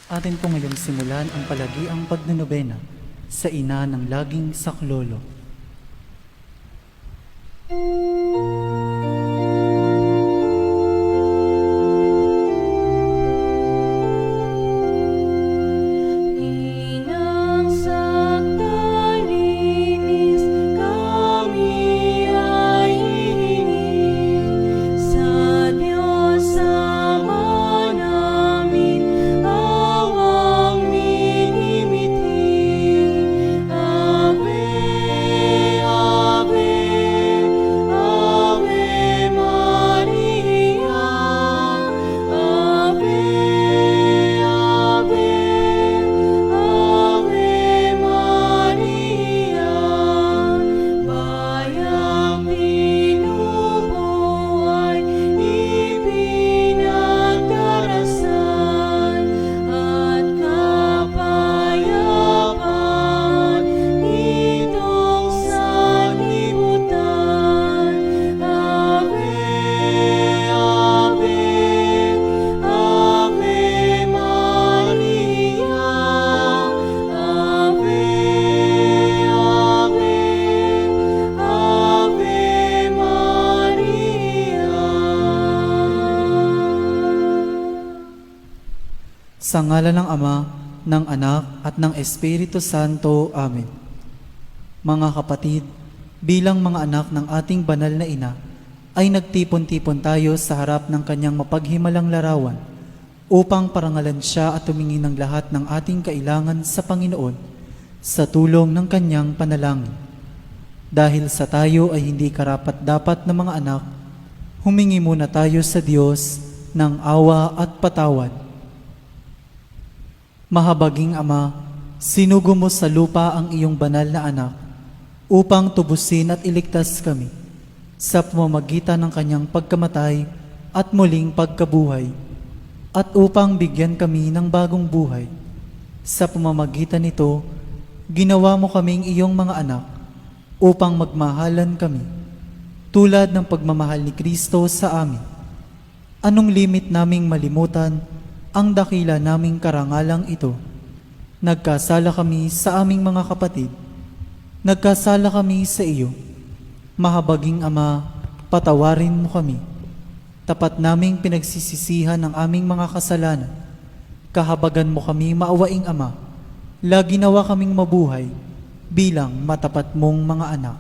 Atin po ngayong simulan ang palagiang pagnanobena sa ina ng laging saklolo. Inang sakdalinis, kami ay hihingi sa Diyos Ama namin, awang minimithi. Ave, Ave, Ave Maria. Ave, Ave, Ave Maria. Bayang binubuhay, ipinagdarasan, at kapayapaan itong sanlibutan. Ave, Ave, Ave Maria. Ave, Ave, Ave Maria. Sa ngalan ng Ama, ng Anak, at ng Espiritu Santo. Amen. Mga kapatid, bilang mga anak ng ating banal na ina, ay nagtipon-tipon tayo sa harap ng kanyang mapaghimalang larawan upang parangalan siya at tumingin ng lahat ng ating kailangan sa Panginoon sa tulong ng kanyang panalangin. Dahil sa tayo ay hindi karapat-dapat na mga anak, humingi muna tayo sa Diyos ng awa at patawad. Mahabaging Ama, sinugo mo sa lupa ang iyong banal na anak upang tubusin at iligtas kami sa pamamagitan ng kanyang pagkamatay at muling pagkabuhay, at upang bigyan kami ng bagong buhay. Sa pamamagitan nito, ginawa mo kaming iyong mga anak upang magmahalan kami tulad ng pagmamahal ni Kristo sa amin. Anong limit naming malimutan ang dakila naming karangalang ito? Nagkasala kami sa aming mga kapatid. Nagkasala kami sa iyo. Mahabaging Ama, patawarin mo kami. Tapat naming pinagsisisihan ang aming mga kasalanan. Kahabagan mo kami, maawaing Ama. Lagi nawa kaming mabuhay bilang matapat mong mga anak.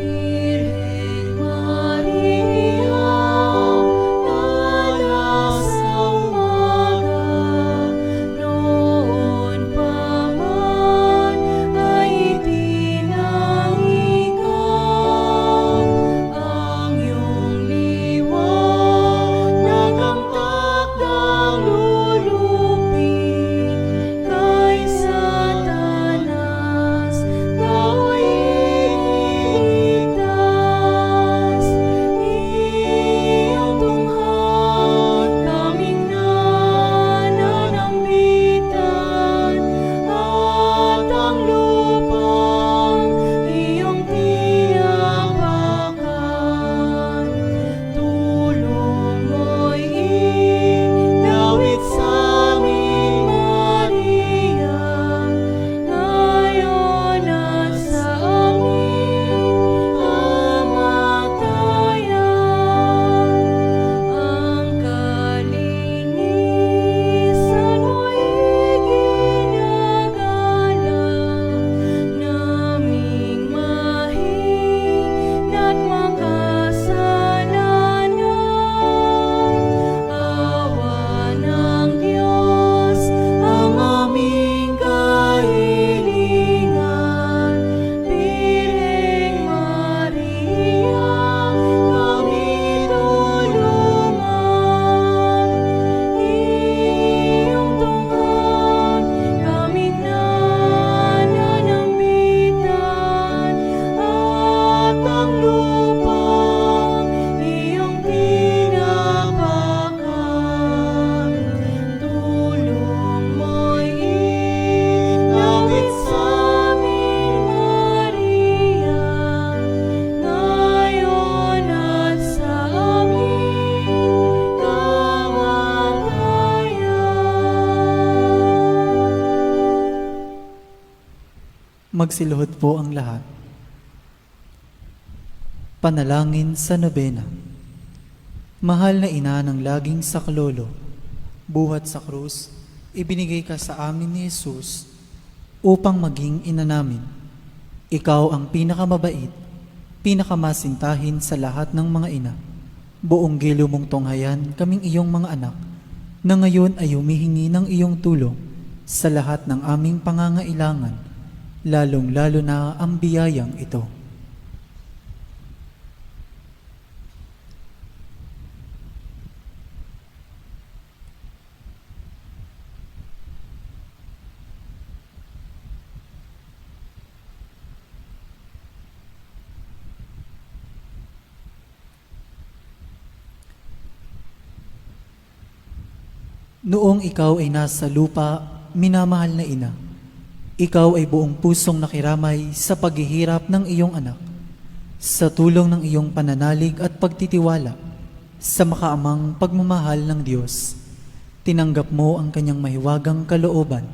Virgen Maria, tala sa umaga, noon pa man ay itinangi ka. Ang iyong liwanag Magsiluhod po ang lahat. Panalangin sa nobena. Mahal na ina ng laging saklolo, buhat sa krus, ibinigay ka sa amin ni Jesus upang maging ina namin. Ikaw ang pinakamabait, pinakamasintahin sa lahat ng mga ina. Buong gilo mong tunghayan kaming iyong mga anak, na ngayon ay humihingi ng iyong tulong sa lahat ng aming pangangailangan, lalong-lalo na ang biyayang ito. Noong ikaw ay nasa lupa, minamahal na ina, ikaw ay buong pusong nakiramay sa paghihirap ng iyong anak, sa tulong ng iyong pananalig at pagtitiwala sa makaamang pagmamahal ng Diyos. Tinanggap mo ang kanyang mahiwagang kalooban.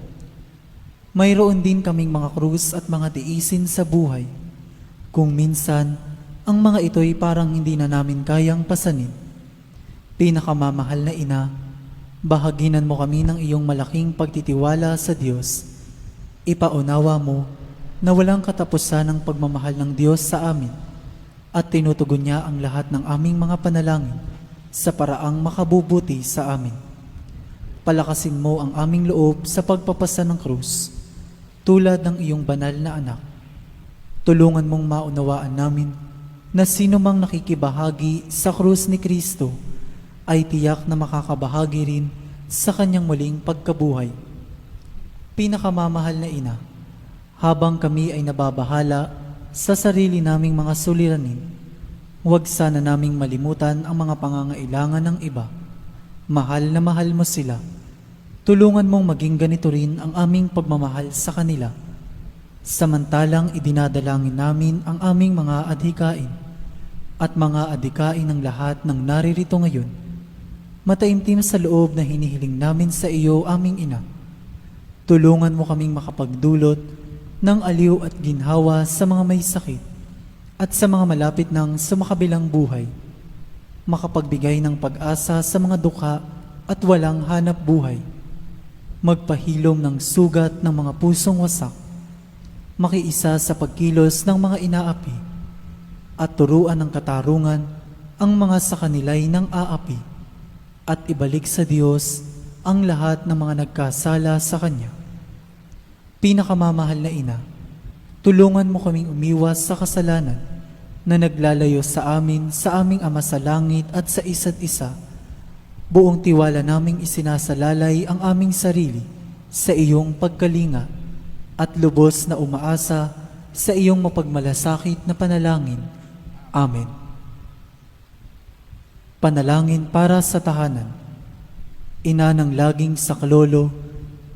Mayroon din kaming mga krus at mga tiisin sa buhay. Kung minsan, ang mga ito'y parang hindi na namin kayang pasanin. Pinakamamahal na ina, bahaginan mo kami ng iyong malaking pagtitiwala sa Diyos. Ipaunawa mo na walang katapusan ang pagmamahal ng Diyos sa amin at tinutugon niya ang lahat ng aming mga panalangin sa paraang makabubuti sa amin. Palakasin mo ang aming loob sa pagpapasa ng krus, tulad ng iyong banal na anak. Tulungan mong maunawaan namin na sino mang nakikibahagi sa krus ni Kristo ay tiyak na makakabahagi rin sa kanyang muling pagkabuhay. Pinakamamahal na ina, habang kami ay nababahala sa sarili naming mga suliranin, huwag sana naming malimutan ang mga pangangailangan ng iba. Mahal na mahal mo sila. Tulungan mong maging ganito rin ang aming pagmamahal sa kanila. Samantalang idinadalangin namin ang aming mga adhikain at mga adhikain ng lahat ng naririto ngayon. Mataimtim sa loob na hinihiling namin sa iyo, aming ina. Tulungan mo kaming makapagdulot ng aliw at ginhawa sa mga may sakit at sa mga malapit ng sumakabilang buhay. Makapagbigay ng pag-asa sa mga dukha at walang hanap buhay. Magpahilom ng sugat ng mga pusong wasak. Makiisa sa pagkilos ng mga inaapi at turuan ng katarungan ang mga sa kanila'y ng aapi. At ibalik sa Diyos ang lahat ng mga nagkasala sa Kanya. Pinakamamahal na ina, tulungan mo kaming umiwas sa kasalanan na naglalayo sa amin, sa aming Ama sa langit at sa isa't isa. Buong tiwala naming isinasalalay ang aming sarili sa iyong pagkalinga at lubos na umaasa sa iyong mapagmalasakit na panalangin. Amen. Panalangin para sa tahanan. Ina ng laging saklolo,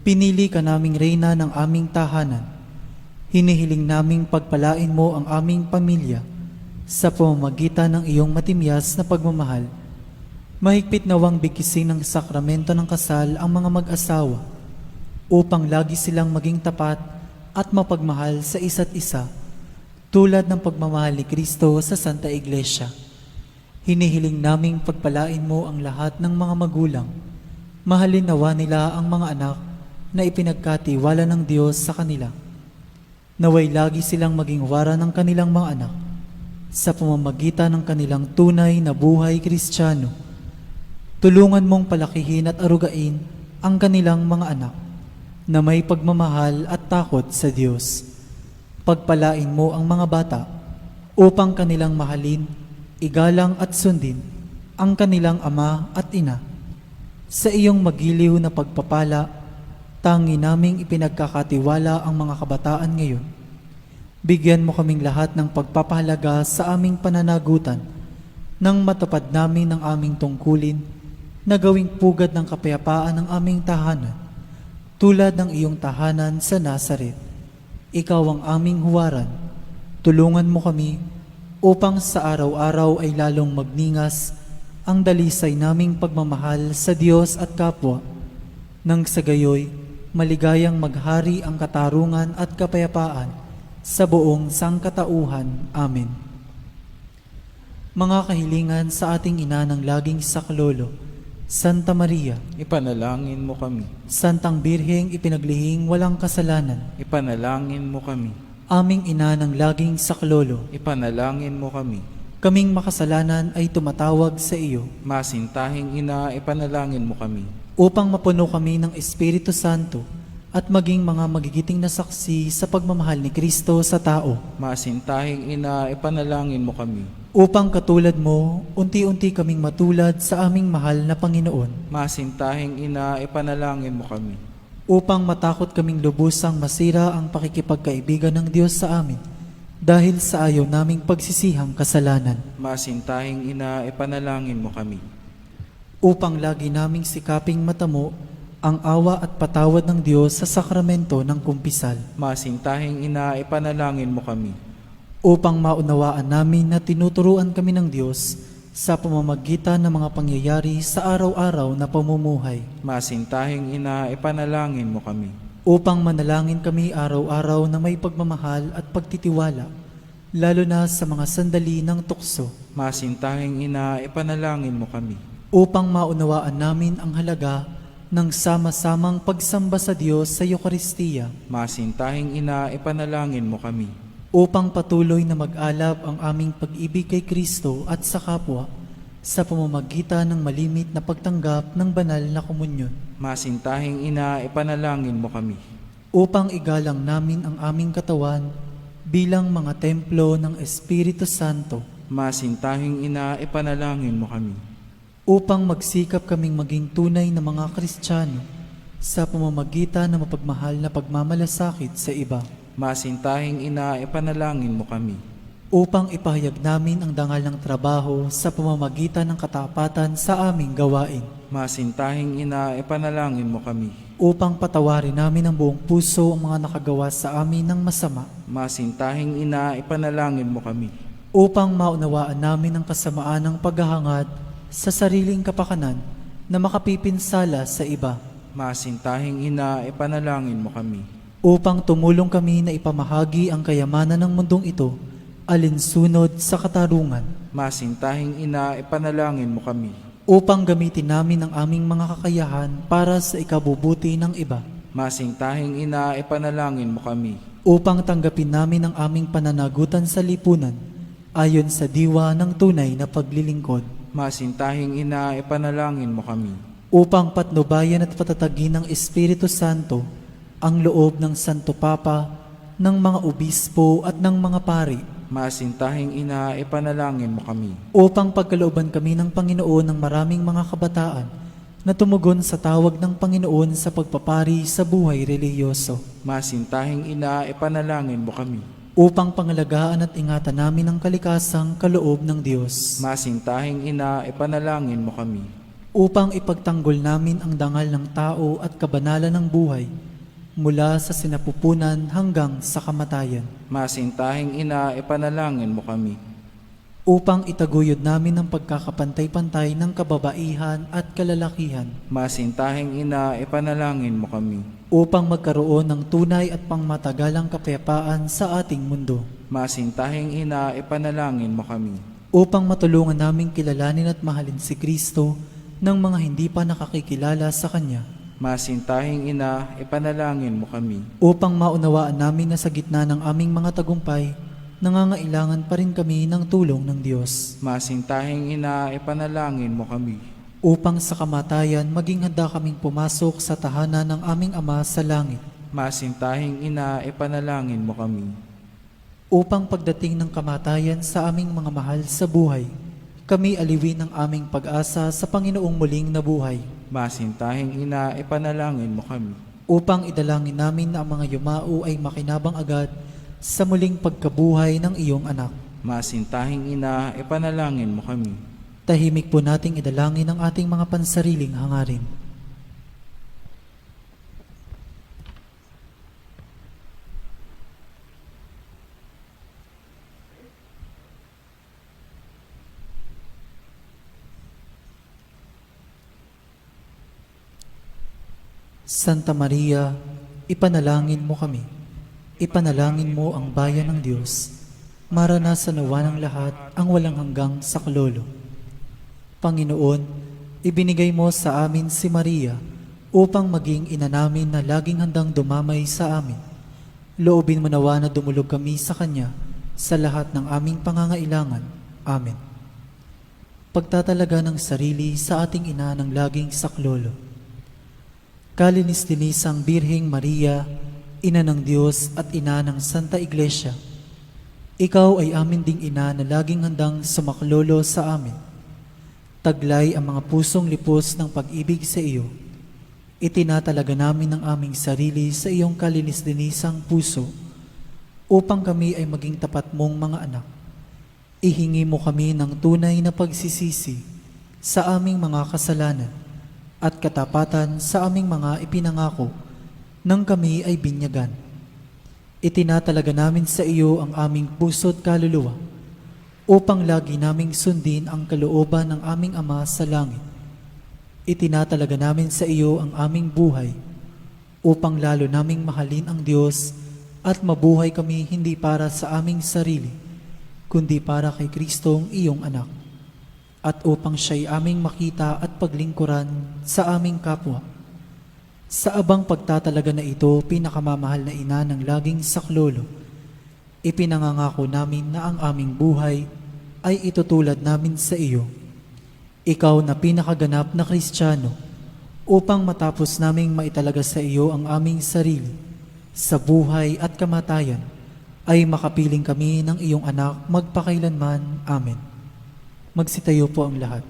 pinili ka naming reyna ng aming tahanan. Hinihiling naming pagpalain mo ang aming pamilya sa pamamagitan ng iyong matimyas na pagmamahal. Mahigpit nawang bigkisin ng sakramento ng kasal ang mga mag-asawa upang lagi silang maging tapat at mapagmahal sa isa't isa, tulad ng pagmamahal ni Kristo sa Santa Iglesia. Hinihiling naming pagpalain mo ang lahat ng mga magulang. Mahalin nawa nila ang mga anak na ipinagkatiwala ng Diyos sa kanila. Naway lagi silang maging wara ng kanilang mga anak sa pamamagitan ng kanilang tunay na buhay Kristiyano. Tulungan mong palakihin at arugain ang kanilang mga anak na may pagmamahal at takot sa Diyos. Pagpalain mo ang mga bata upang kanilang mahalin, igalang at sundin ang kanilang ama at ina. Sa iyong magiliw na pagpapala, tangi naming ipinagkakatiwala ang mga kabataan ngayon. Bigyan mo kaming lahat ng pagpapahalaga sa aming pananagutan nang matupad namin ang aming tungkulin na gawing pugad ng kapayapaan ng aming tahanan, tulad ng iyong tahanan sa Nazaret. Ikaw ang aming huwaran. Tulungan mo kami upang sa araw-araw ay lalong magningas ang dalisay naming pagmamahal sa Diyos at kapwa, nang sa gayoy maligayang maghari ang katarungan at kapayapaan sa buong sangkatauhan. Amen. Mga kahilingan sa ating ina ng laging saklolo, Santa Maria, Ipanalangin mo kami. Santang Birheng ipinaglihing walang kasalanan, Ipanalangin mo kami. aming ina ng laging saklolo, Ipanalangin mo kami. kaming makasalanan ay tumatawag sa iyo Masintahing ina, ipanalangin mo kami. upang mapuno kami ng Espiritu Santo at maging mga magigiting na saksi sa pagmamahal ni Kristo sa tao. Masintahing ina, ipanalangin mo kami. Upang katulad mo, unti-unti kaming matulad sa aming mahal na Panginoon. Masintahing ina, ipanalangin mo kami. Upang matakot kaming lubusang masira ang pakikipagkaibigan ng Diyos sa amin dahil sa ayaw naming pagsisihang kasalanan. Masintahing ina, ipanalangin mo kami. Upang lagi naming sikaping matamo ang awa at patawad ng Diyos sa sakramento ng kumpisal. Masintahing ina, ipanalangin mo kami. Upang maunawaan namin na tinuturuan kami ng Diyos sa pamamagitan ng mga pangyayari sa araw-araw na pamumuhay. Masintahing ina, ipanalangin mo kami. Upang manalangin kami araw-araw na may pagmamahal at pagtitiwala, lalo na sa mga sandali ng tukso. Masintahing ina, ipanalangin mo kami. Upang maunawaan namin ang halaga ng sama-samang pagsamba sa Diyos sa Eucharistia. Masintahing ina, ipanalangin mo kami. Upang patuloy na mag-alab ang aming pag-ibig kay Kristo at sa kapwa sa pamamagitan ng malimit na pagtanggap ng banal na komunyon. Masintahing ina, ipanalangin mo kami. Upang igalang namin ang aming katawan bilang mga templo ng Espiritu Santo. Masintahing ina, ipanalangin mo kami. Upang magsikap kaming maging tunay na mga Kristiyano sa pamamagitan ng mapagmahal na pagmamalasakit sa iba. Masintahing ina, ipanalangin mo kami. Upang ipahayag namin ang dangal ng trabaho sa pamamagitan ng katapatan sa aming gawain. Masintahing ina, ipanalangin mo kami. Upang patawarin namin ng buong puso ang mga nakagawa sa amin ng masama. Masintahing ina, ipanalangin mo kami. Upang maunawaan namin ang kasamaan ng paghahangad sa sariling kapakanan na makapipinsala sa iba. Masintahing ina, ipanalangin mo kami. Upang tumulong kami na ipamahagi ang kayamanan ng mundong ito alinsunod sa katarungan. Masintahing ina, ipanalangin mo kami. Upang gamitin namin ang aming mga kakayahan para sa ikabubuti ng iba. Masintahing ina, ipanalangin mo kami. Upang tanggapin namin ang aming pananagutan sa lipunan ayon sa diwa ng tunay na paglilingkod. Masintahing ina, ipanalangin mo kami. Upang patnubayan at patatagin ng Espiritu Santo ang loob ng Santo Papa, ng mga obispo at ng mga pari. Masintahing ina, ipanalangin mo kami. Upang pagkalooban kami ng Panginoon ng maraming mga kabataan na tumugon sa tawag ng Panginoon sa pagpapari sa buhay relihiyoso. Masintahing ina, ipanalangin mo kami. Upang pangalagaan at ingatan namin ang kalikasang kaloob ng Diyos. Masintahing ina, ipanalangin mo kami. Upang ipagtanggol namin ang dangal ng tao at kabanalan ng buhay mula sa sinapupunan hanggang sa kamatayan. Masintahing ina, ipanalangin mo kami. Upang itaguyod namin ang pagkakapantay-pantay ng kababaihan at kalalakihan. Masintahing ina, ipanalangin mo kami. Upang magkaroon ng tunay at pangmatagalang kapayapaan sa ating mundo. Masintahing ina, ipanalangin mo kami. Upang matulungan naming kilalanin at mahalin si Kristo ng mga hindi pa nakakikilala sa Kanya. Masintahing ina, ipanalangin mo kami. Upang maunawaan namin na sa gitna ng aming mga tagumpay, nangangailangan pa rin kami ng tulong ng Diyos. Masintahing ina, ipanalangin mo kami. Upang sa kamatayan, maging handa kaming pumasok sa tahanan ng aming Ama sa langit. Masintahing ina, ipanalangin mo kami. Upang pagdating ng kamatayan sa aming mga mahal sa buhay, kami aliwin ng aming pag-asa sa Panginoong muling nabuhay. Masintahing ina, ipanalangin mo kami. Upang idalangin namin na ang mga yumao ay makinabang agad sa muling pagkabuhay ng iyong anak. Masintahing ina, ipanalangin mo kami. Tahimik po nating idalangin ang ating mga pansariling hangarin. Santa Maria, ipanalangin mo kami. Ipanalangin mo ang bayan ng Diyos. Maranasan nawa ng lahat ang walang hanggang saklolo. Panginoon, ibinigay mo sa amin si Maria upang maging ina namin na laging handang dumamay sa amin. Loobin mo nawa na dumulog kami sa Kanya sa lahat ng aming pangangailangan. Amen. Pagtatalaga ng sarili sa ating ina ng laging saklolo. Kalinis-linisang Birheng Maria, Ina ng Diyos at Ina ng Santa Iglesia, Ikaw ay amin ding ina na laging handang sumaklolo sa amin. Taglay ang mga pusong lipos ng pag-ibig sa iyo. Itinatalaga namin ang aming sarili sa iyong kalinis-linisang puso upang kami ay maging tapat mong mga anak. Ihingi mo kami ng tunay na pagsisisi sa aming mga kasalanan at katapatan sa aming mga ipinangako nang kami ay binyagan. Itinatalaga namin sa iyo ang aming puso't kaluluwa upang lagi naming sundin ang kalooban ng aming Ama sa langit. Itinatalaga namin sa iyo ang aming buhay upang lalo naming mahalin ang Diyos at mabuhay kami hindi para sa aming sarili, kundi para kay Kristong iyong anak, at upang siya'y aming makita at paglingkuran sa aming kapwa. Sa abang pagtatalaga na ito, pinakamamahal na ina ng laging saklolo, ipinangangako namin na ang aming buhay ay itutulad namin sa iyo. Ikaw na pinakaganap na Kristiyano, upang matapos naming maitalaga sa iyo ang aming sarili, sa buhay at kamatayan, ay makapiling kami ng iyong anak magpakailanman. Amen. Magsitayo po ang lahat.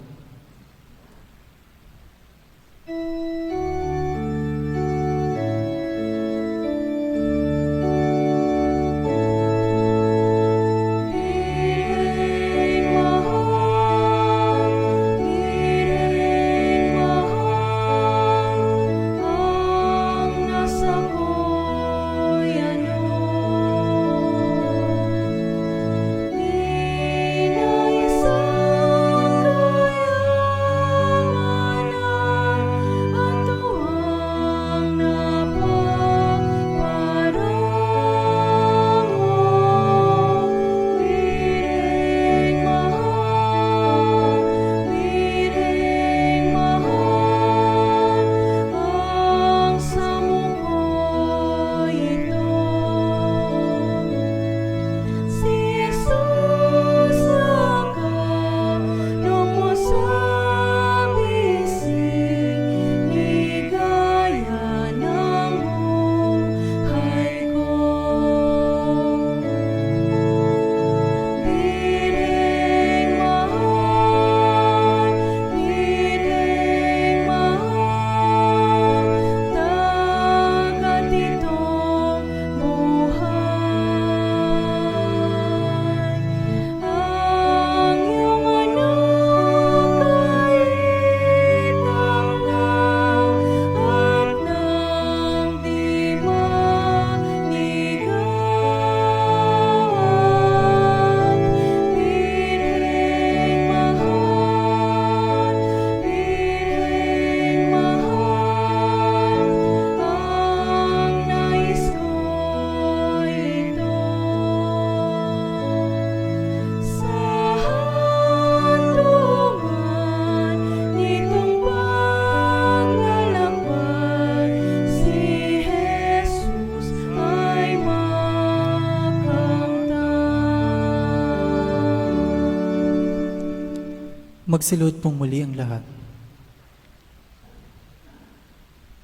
Magsilod pong muli ang lahat.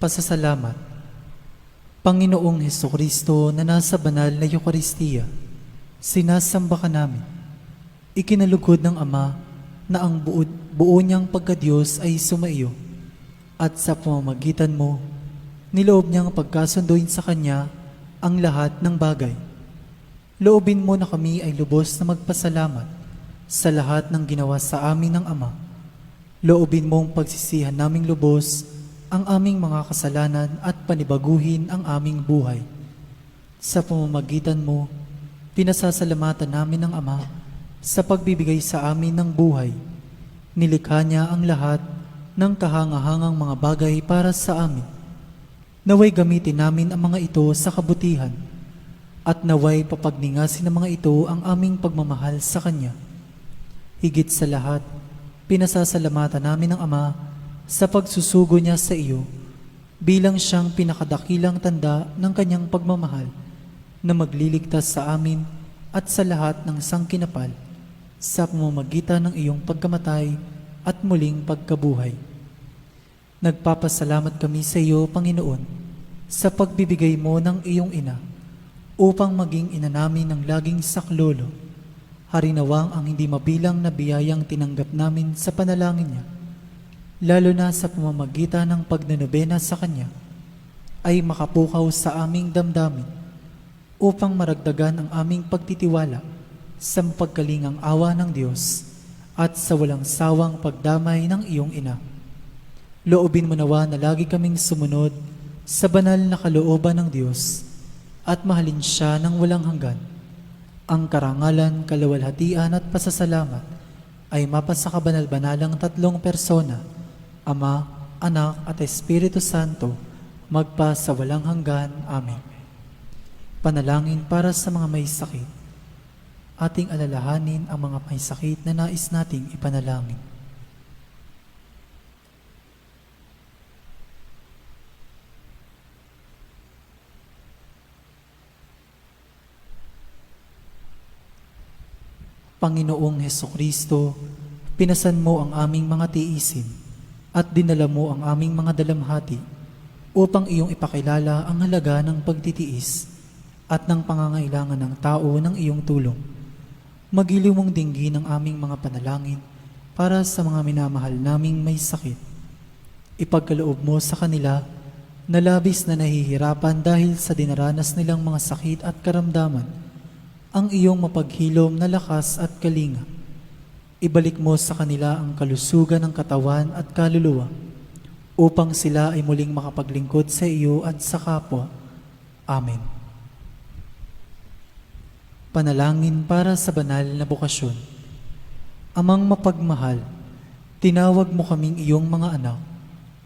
Pasasalamat. Panginoong Hesukristo na nasa banal na Eucharistia, sinasamba ka namin. Ikinalugod ng Ama na ang buo niyang pagkadiyos ay sumaiyo, at sa pamamagitan mo, niloob niyang pagkasunduin sa Kanya ang lahat ng bagay. Loobin mo na kami ay lubos na magpasalamat sa lahat ng ginawa sa amin ng Ama. Loobin mong pagsisihan naming lubos ang aming mga kasalanan at panibaguhin ang aming buhay. Sa pamamagitan mo, pinasasalamatan namin ng Ama sa pagbibigay sa amin ng buhay. Nilikha niya ang lahat ng kahangahangang mga bagay para sa amin. Naway gamitin namin ang mga ito sa kabutihan at naway papagningasin ng mga ito ang aming pagmamahal sa Kanya. Higit sa lahat, pinasasalamatan namin ang Ama sa pagsusugo niya sa iyo bilang siyang pinakadakilang tanda ng Kanyang pagmamahal na magliligtas sa amin at sa lahat ng sangkinapal sa pamamagitan ng iyong pagkamatay at muling pagkabuhay. Nagpapasalamat kami sa iyo, Panginoon, sa pagbibigay mo ng iyong ina upang maging ina namin ng laging saklolo. Harinawang ang hindi mabilang na biyayang tinanggap namin sa panalangin niya, lalo na sa pamamagitan ng pagnanobena sa Kanya, ay makapukaw sa aming damdamin upang maragdagan ang aming pagtitiwala sa pagkalingang awa ng Diyos at sa walang sawang pagdamay ng iyong ina. Loobin mo nawa na lagi kaming sumunod sa banal na kalooban ng Diyos at mahalin siya ng walang hanggan. Ang karangalan, kaluwalhatian at pasasalamat ay mapasa kabanal-banalang tatlong persona, Ama, Anak at Espiritu Santo, magpa sa walang hanggan. Amen. Panalangin para sa mga may sakit. Ating alalahanin ang mga may sakit na nais nating ipanalangin. Panginoong Hesukristo, pinasan mo ang aming mga tiisin at dinala mo ang aming mga dalamhati upang iyong ipakilala ang halaga ng pagtitiis at ng pangangailangan ng tao ng iyong tulong. Magiliw mong dinggin ang aming mga panalangin para sa mga minamahal naming may sakit. Ipagkaloob mo sa kanila na labis na nahihirapan dahil sa dinaranas nilang mga sakit at karamdaman ang iyong mapaghilom na lakas at kalinga. Ibalik mo sa kanila ang kalusugan ng katawan at kaluluwa upang sila ay muling makapaglingkod sa iyo at sa kapwa. Amen. Panalangin para sa banal na bokasyon. Amang mapagmahal, tinawag mo kaming iyong mga anak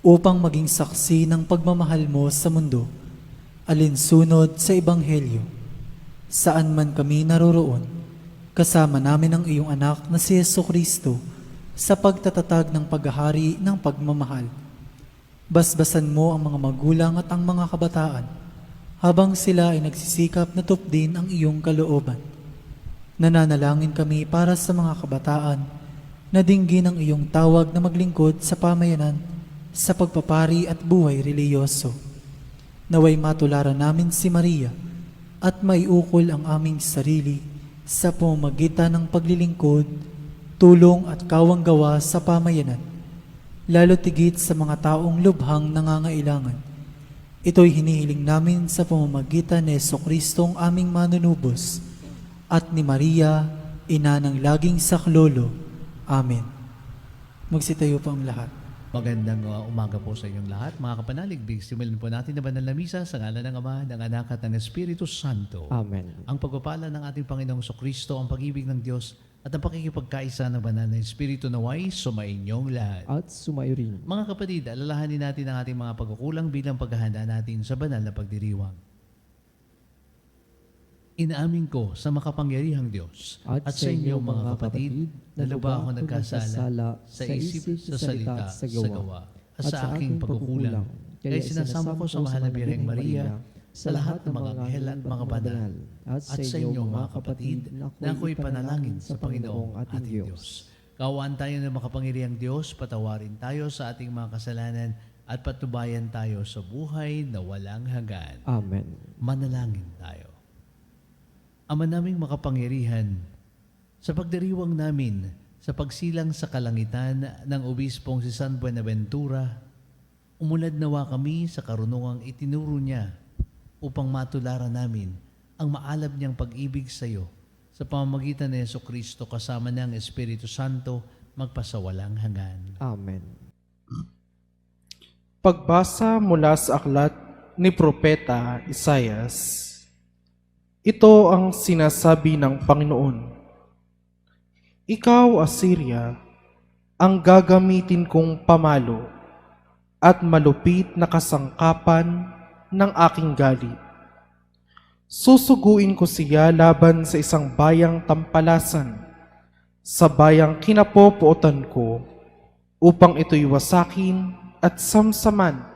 upang maging saksi ng pagmamahal mo sa mundo, alinsunod sa Ebanghelyo. Saan man kami naroroon, kasama namin ang iyong anak na si Jesucristo sa pagtatatag ng paghahari ng pagmamahal. Basbasan mo ang mga magulang at ang mga kabataan habang sila ay nagsisikap na tupdin ang iyong kalooban. Nananalangin kami para sa mga kabataan na dinggin ang iyong tawag na maglingkod sa pamayanan sa pagpapari at buhay reliyoso. Naway matularan namin si Maria at maiukol ang aming sarili sa pamamagitan ng paglilingkod, tulong at kawanggawa sa pamayanan, lalo tigit sa mga taong lubhang nangangailangan. Ito'y hinihiling namin sa pamamagitan ni Jesucristong aming manunubos at ni Maria, ina ng laging saklolo. Amen. Magsitayo po ang lahat. Magandang umaga po sa inyong lahat. Mga kapanalig, simulan po natin na banal na misa sa ngalan ng Ama, ng Anak at ng Espiritu Santo. Amen. Ang pagpapala ng ating Panginoong Kristo, ang pag-ibig ng Diyos at ang pakikipagkaisa ng banal na Espiritu naway sumainyong lahat. At sumayo rin. Mga kapatid, alalahanin natin ang ating mga pagkukulang bilang paghahanda natin sa banal na pagdiriwang. Inaamin ko sa makapangyarihang Diyos at sa inyo mga kapatid na lubha ako nagkasala sa isip, sa salita, sa gawa, at sa aking pagkukulang. Kaya sinasama ko sa mahal na Birheng Maria, sa lahat ng mga anghel at mga banal, at sa inyo mga kapatid na ako'y panalangin sa Panginoong ating Diyos. Kaawaan tayo ng makapangyarihang Diyos, patawarin tayo sa ating mga kasalanan at patnubayan tayo sa buhay na walang hanggan. Amen. Manalangin tayo. Ama naming makapangyarihan, sa pagdiriwang namin sa pagsilang sa kalangitan ng Obispong si San Buenaventura, umulad nawa kami sa karunungang itinuro niya upang matularan namin ang maalab niyang pag-ibig sa iyo sa pamamagitan ni Jesucristo kasama ng Espiritu Santo magpasawalang hanggan. Amen. Pagbasa mula sa aklat ni Propeta Isaias. Ito ang sinasabi ng Panginoon. Ikaw, Assyria, ang gagamitin kong pamalo at malupit na kasangkapan ng aking galit. Susuguin ko siya laban sa isang bayang tampalasan, sa bayang kinapopuotan ko, upang ito'y wasakin at samsaman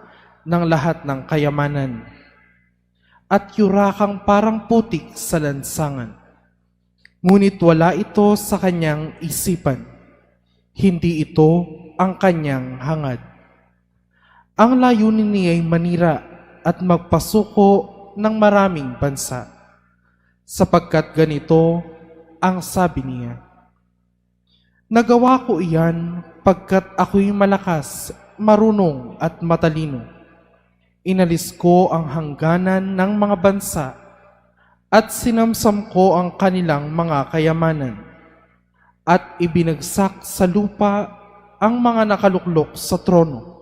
ng lahat ng kayamanan, at yurakang parang putik sa lansangan. Ngunit wala ito sa kanyang isipan, hindi ito ang kanyang hangad. Ang layunin niya ay manira at magpasuko ng maraming bansa, sapagkat ganito ang sabi niya, nagawa ko iyan pagkat ako'y malakas, marunong at matalino. Inalis ko ang hangganan ng mga bansa at sinamsam ko ang kanilang mga kayamanan at ibinagsak sa lupa ang mga nakaluklok sa trono.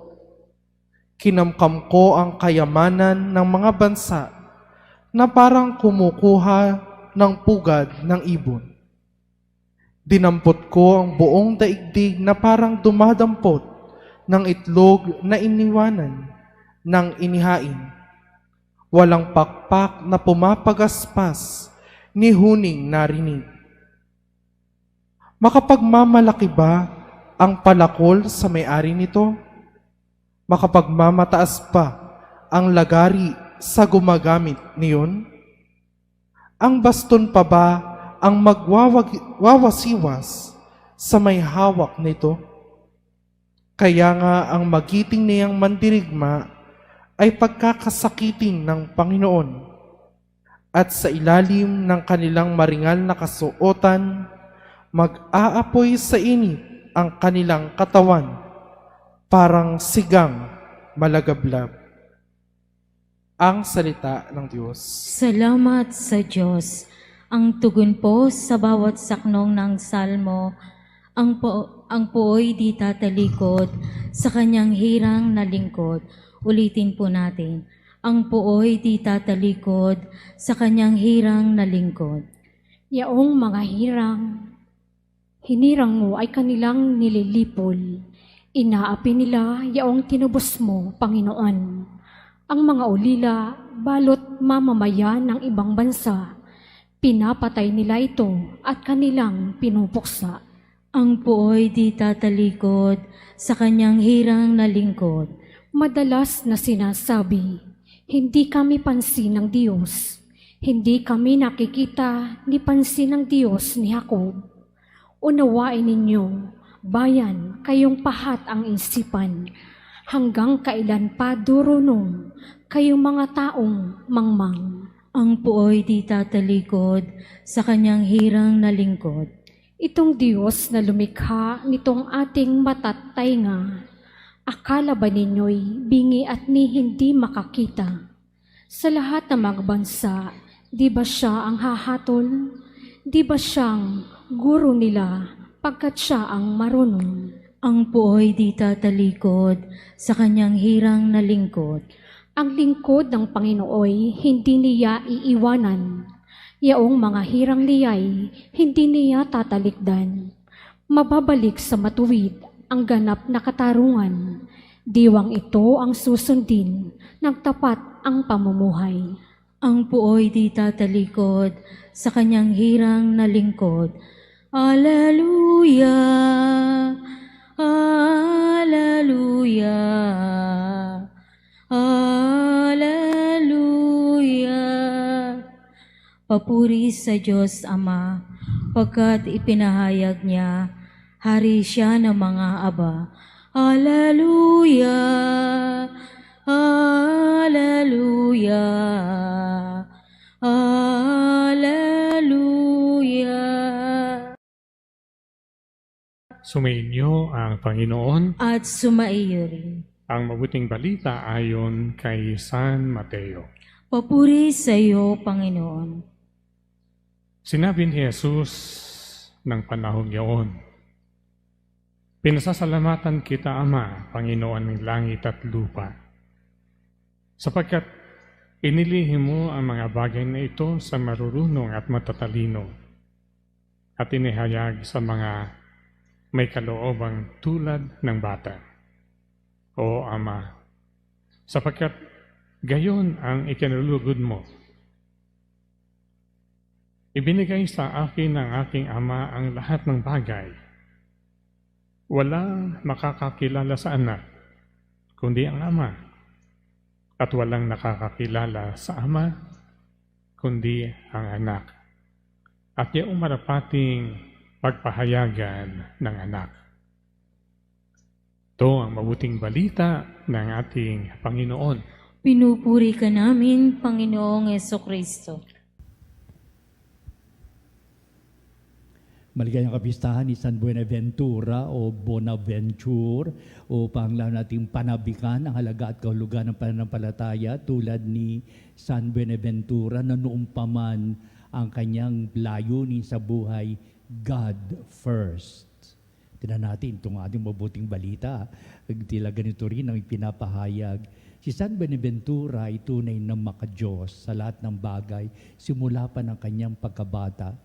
Kinamkam ko ang kayamanan ng mga bansa na parang kumukuha ng pugad ng ibon. Dinampot ko ang buong daigdig na parang dumadampot ng itlog na iniwanan ng inihain. Walang pakpak na pumapagaspas ni huning narinig. Makapagmamalaki ba ang palakol sa may-ari nito? Makapagmamataas pa ang lagari sa gumagamit niyon? Ang baston pa ba ang magwawasiwas sa may hawak nito? Kaya nga ang magiting niyang mandirigma ay pagkakasakitin ng Panginoon, at sa ilalim ng kanilang maringal na kasuotan, mag-aapoy sa init ang kanilang katawan, parang sigang malagablab. Ang salita ng Diyos. Salamat sa Diyos. Ang tugon po sa bawat saknong ng salmo, ang puoy di tatalikod sa kanyang hirang na lingkod. Ulitin po natin. Ang puoy di tatalikod sa kanyang hirang na lingkod. Yaong mga hinirang mo ay kanilang nililipol. Inaapi nila yaong tinubos mo, Panginoon. Ang mga ulila, balot mamamayan ng ibang bansa. Pinapatay nila ito at kanilang pinupuksa. Ang puoy di tatalikod sa kanyang hirang na lingkod. Madalas na sinasabi, hindi kami pansin ng Diyos. Hindi kami nakikita ni pansin ng Diyos ni Jacob. Unawain ninyo, bayan, kayong pahat ang isipan. Hanggang kailan pa durunong kayong mga taong mangmang. Ang puoy di tatalikod sa kanyang hirang na lingkod. Itong Diyos na lumikha nitong ating matatay nga, akala ba ninyo'y bingi at ni hindi makakita? Sa lahat ng mga bansa, di ba siya ang hahatol? Di ba siyang guro nila pagkat siya ang marunong? Ang puoy di tatalikod sa kanyang hirang na lingkod. Ang lingkod ng Panginooy hindi niya iiwanan. Yaong mga hirang liyay hindi niya tatalikdan. Mababalik sa matuwid ang ganap na katarungan. Diwang ito ang susundin, nagtapat ang pamumuhay. Ang puoy di tatalikod sa kanyang hirang na lingkod. Alleluia, Alleluia, Alleluia. Papuri sa Diyos Ama, pagkat ipinahayag niya, hari siya ng mga aba. Alleluia, Alleluia, Alleluia. Sumainyo ang Panginoon. At sumaiyo rin. Ang mabuting balita ayon kay San Mateo. Papuri sa iyo, Panginoon. Sinabi ni Jesus ng panahong iyon, "Pinasasalamatan kita, Ama, Panginoon ng langit at lupa, sapagkat inilihim mo ang mga bagay na ito sa marurunong at matatalino at inihayag sa mga may kaloobang tulad ng bata. O Ama, sapagkat gayon ang ikinalugod mo Ibinigay sa akin ng aking Ama ang lahat ng bagay. Walang makakakilala sa anak, kundi ang Ama. At walang nakakakilala sa Ama, kundi ang anak. At yung marapating pagpahayagan ng anak. Ito ang mabuting balita ng ating Panginoon. Pinupuri ka namin, Panginoong Kristo. Maligayang kapistahan ni San Buenaventura o Bonaventure upang lalo nating panabikan ang halaga at kahulugan ng pananampalataya tulad ni San Buenaventura na noong pa man ang kanyang layunin sa buhay, God first. Tingnan natin itong ating mabuting balita. Tila ganito rin ang ipinapahayag. Si San Buenaventura ay tunay na makadiyos sa lahat ng bagay simula pa ng kanyang pagkabata.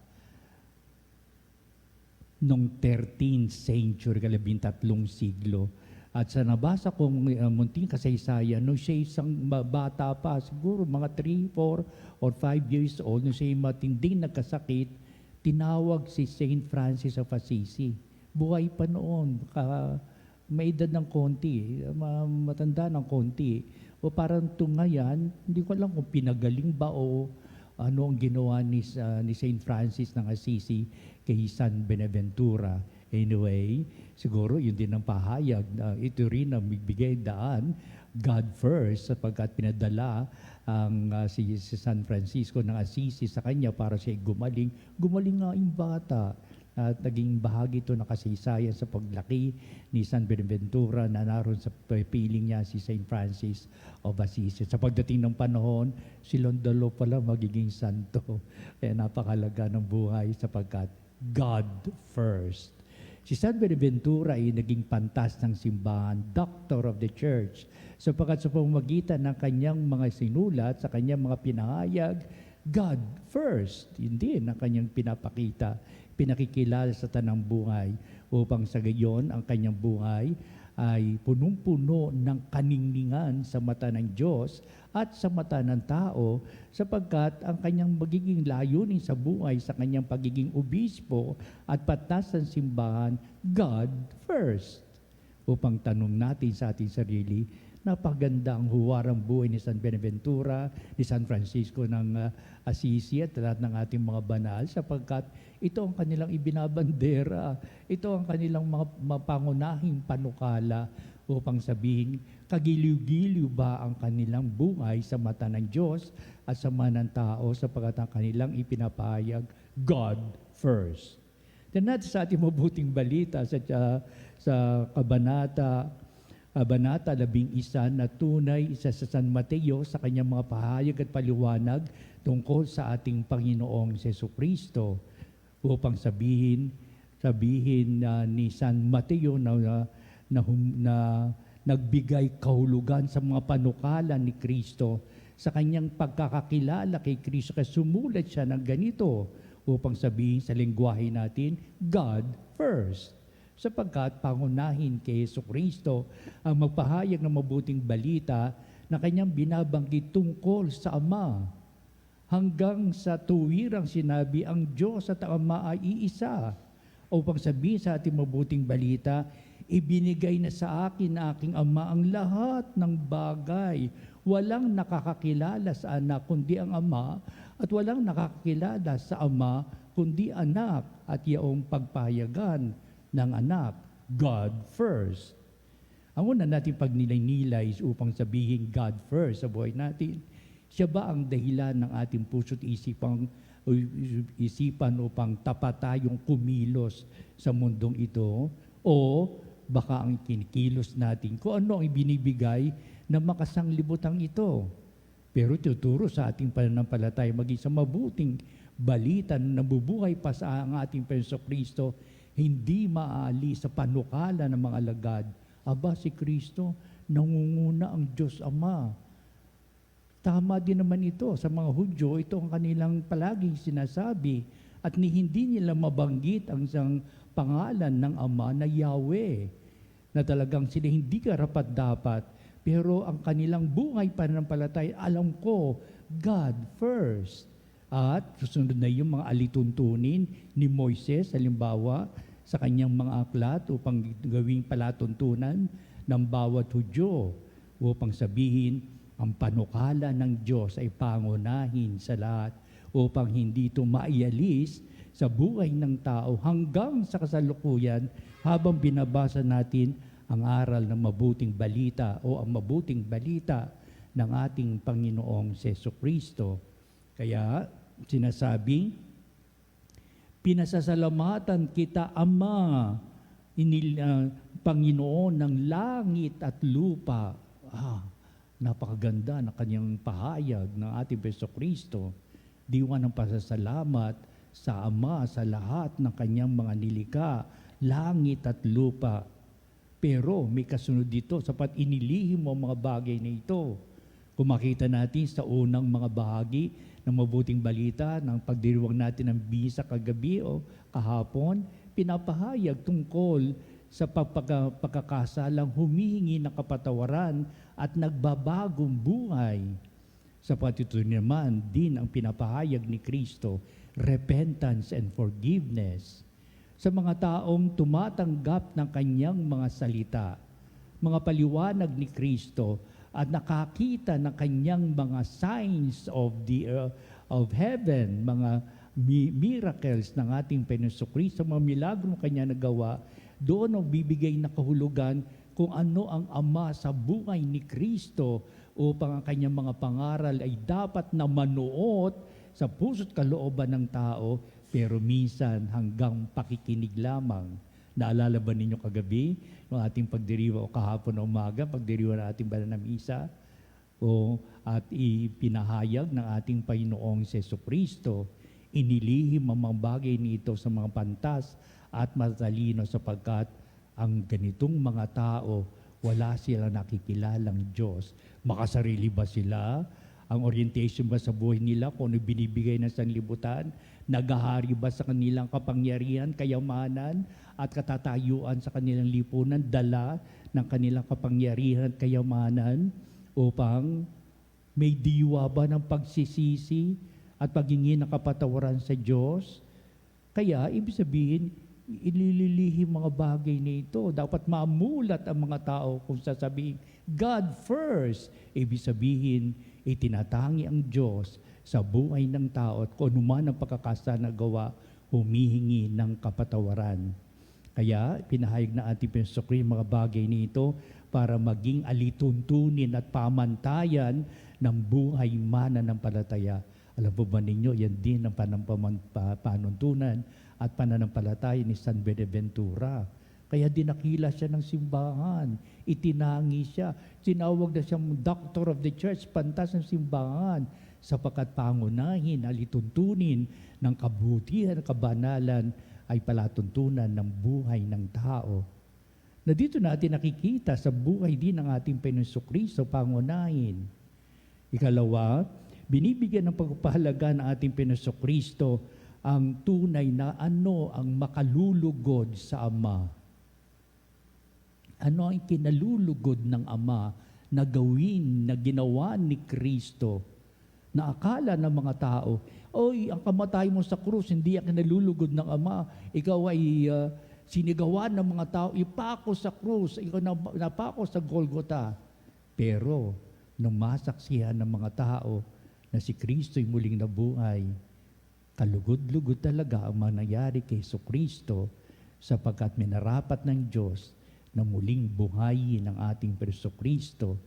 Noong 13th century, 13 siglo. At sa nabasa kong munting kasaysayan, nung siya isang bata pa, siguro mga 3, 4, or 5 years old, nung siya matinding nagkasakit, tinawag si Saint Francis of Assisi. Buhay pa noon, may edad ng konti, matanda ng konti. O parang tungayan, hindi ko alam kung pinagaling ba o ano ang ginawa ni Saint Francis ng Assisi kay San Buenaventura. Anyway, siguro yun din ang pahayag na ito rin ang magbigay daan, God first, sapagkat pinadala ang si San Francisco ng Assisi sa kanya para siya gumaling. Gumaling nga yung bata. At naging bahagi ito ng kasaysayan sa paglaki ni San Buenaventura na naroon sa piling niya si Saint Francis of Assisi. Sa pagdating ng panahon, silang dalawa pala magiging santo. Kaya napakalaga ng buhay sapagkat God first. Si San Buenaventura ay naging pantas ng simbahan, doctor of the church, sapagkat sa pamamagitan ng kanyang mga sinulat, sa kanyang mga pinahayag, God first. Hindi ang kanyang pinapakita, pinakikilala sa tanang buhay upang sa gayon ang kanyang buhay ay punong-puno ng kaningningan sa mata ng Diyos at sa mata ng tao sapagkat ang kanyang magiging layunin sa buhay sa kanyang pagiging obispo at patas ng simbahan, God first. Upang tanong natin sa ating sarili, napaganda ang huwarang buhay ni San Buenaventura, ni San Francisco ng Assisi at lahat ng ating mga banal sapagkat ito ang kanilang ibinabandera, ito ang kanilang mga pangunahing panukala upang sabihin, kagiliw-giliw ba ang kanilang buhay sa mata ng Diyos at sa mata ng tao sapagkat ang kanilang ipinapahayag, God first. Then natin sa ating mabuting balita sa Kabanata 11 na tunay isa sa San Mateo sa kanyang mga pahayag at paliwanag tungkol sa ating Panginoong Jesucristo upang sabihin ni San Mateo na nagbigay kahulugan sa mga panukala ni Kristo sa kanyang pagkakakilala kay Kristo. Kaya sumulat siya ng ganito upang sabihin sa lengguwahe natin, God first. Sapagkat pangunahin kay Jesucristo ang magpahayag ng mabuting balita na kanyang binabanggit tungkol sa Ama. Hanggang sa tuwirang sinabi, ang Diyos at ang Ama ay iisa. Upang sabihin sa ating mabuting balita, ibinigay na sa akin na aking Ama ang lahat ng bagay. Walang nakakakilala sa anak kundi ang Ama at walang nakakakilala sa Ama kundi anak at iyong pagpayagan ng anak, God first. Ang una natin pagnilay-nilay upang sabihin God first sa buhay natin, siya ba ang dahilan ng ating puso't isipan upang tapat tayong kumilos sa mundong ito? O baka ang kinikilos natin kung ano ang ibinibigay na makasanglibutang ito? Pero tuturo sa ating pananampalataya maging sa mabuting balita na nabubuhay pa sa ang ating Jesucristo, hindi maaali sa panukala ng mga alagad. Aba, si Kristo, nangunguna ang Diyos Ama. Tama din naman ito sa mga Hudyo, ito ang kanilang palaging sinasabi at hindi nila mabanggit ang isang pangalan ng Ama na Yahweh, na talagang sila hindi karapat-dapat, pero ang kanilang buhay pananampalataya, alam ko, God first. At susunod na yung mga alituntunin ni Moises, halimbawa, sa kanyang mga aklat upang gawing palatuntunan ng bawat Hudyo upang sabihin ang panukala ng Diyos ay pangunahin sa lahat upang hindi ito maialis sa buhay ng tao hanggang sa kasalukuyan habang binabasa natin ang aral ng mabuting balita o ang mabuting balita ng ating Panginoong Jesucristo. Kaya sinasabing, pinasasalamatan kita, Ama, Panginoon ng langit at lupa. Napakaganda na kanyang pahayag ng ating Jesucristo. Diwa ng pasasalamat sa Ama sa lahat ng kanyang mga nilikha, langit at lupa. Pero may kasunod dito, sapat inilihim mo ang mga bagay na ito. Kung makita natin sa unang mga bahagi ng mabuting balita, ng pagdiriwang natin ng bisa kagabi o kahapon, pinapahayag tungkol sa pagkakasalang humihingi ng kapatawaran at nagbabagong buhay. Sapat ito naman din ang pinapahayag ni Kristo, repentance and forgiveness. Sa mga taong tumatanggap ng kanyang mga salita, mga paliwanag ni Kristo, at nakakita ng kanyang mga signs of heaven, mga miracles ng ating Panginoon Kristo, mga milagro ng kanya nagawa, doon ang bibigay na kahulugan kung ano ang Ama sa buhay ni Kristo upang ang kanyang mga pangaral ay dapat na manuot sa puso't kalooban ng tao, pero minsan hanggang pakikinig lamang. Naalala ba ninyo kagabi, yung ating pagdiriwa o kahapon na umaga, pagdiriwa ng ating banal na misa, at ipinahayag ng ating Panginoong Jesucristo, inilihim ang mga bagay nito sa mga pantas at matalino sapagkat ang ganitong mga tao, wala silang nakikilalang Diyos. Makasarili ba sila? Ang orientation ba sa buhay nila kung ano binibigay ng sanlibutan? Nagahari ba sa kanilang kapangyarihan, kayamanan at katatayuan sa kanilang lipunan, dala ng kanilang kapangyarihan at kayamanan upang may diwa ba ng pagsisisi at paghingi ng kapatawaran sa Diyos? Kaya, ibig sabihin, ilililihim mga bagay na ito. Dapat mamulat ang mga tao kung sasabihin, God first. Ibig sabihin, itinatangi ang Diyos sa buhay ng tao at kung anuman ang pagkakasa na gawa, humihingi ng kapatawaran. Kaya, pinahayag na ating Panginoon mga bagay nito para maging alituntunin at pamantayan ng buhay mananampalataya. Alam po ba ninyo, yan din ang panuntunan at pananampalataya ni San Beneventura. Kaya dinakila siya ng simbahan, itinangi siya, tinawag na siyang Doctor of the Church, pantas ng simbahan, sapagkat pangunahin, alituntunin ng kabutihan, kabanalan ay palatuntunan ng buhay ng tao. Na dito natin nakikita sa buhay din ng ating Panginoon Kristo, pangunahin. Ikalawa, binibigyan ng pagpapahalaga ng ating Panginoon Kristo ang tunay na ano ang makalulugod sa Ama. Ano ang kinalulugod ng Ama na gawin, na ginawa ni Kristo, na akala ng mga tao, oy, ang kamatay mo sa krus, hindi ang kinalulugod ng Ama. Ikaw ay sinigawan ng mga tao, ipako sa krus, ikaw napako sa Golgota. Pero, nung masaksihan ng mga tao na si Kristo'y muling nabuhay, kalugod-lugod talaga ang mangyayari kay Jesucristo sapagkat minarapat ng Diyos na muling buhayin ng ating Jesucristo.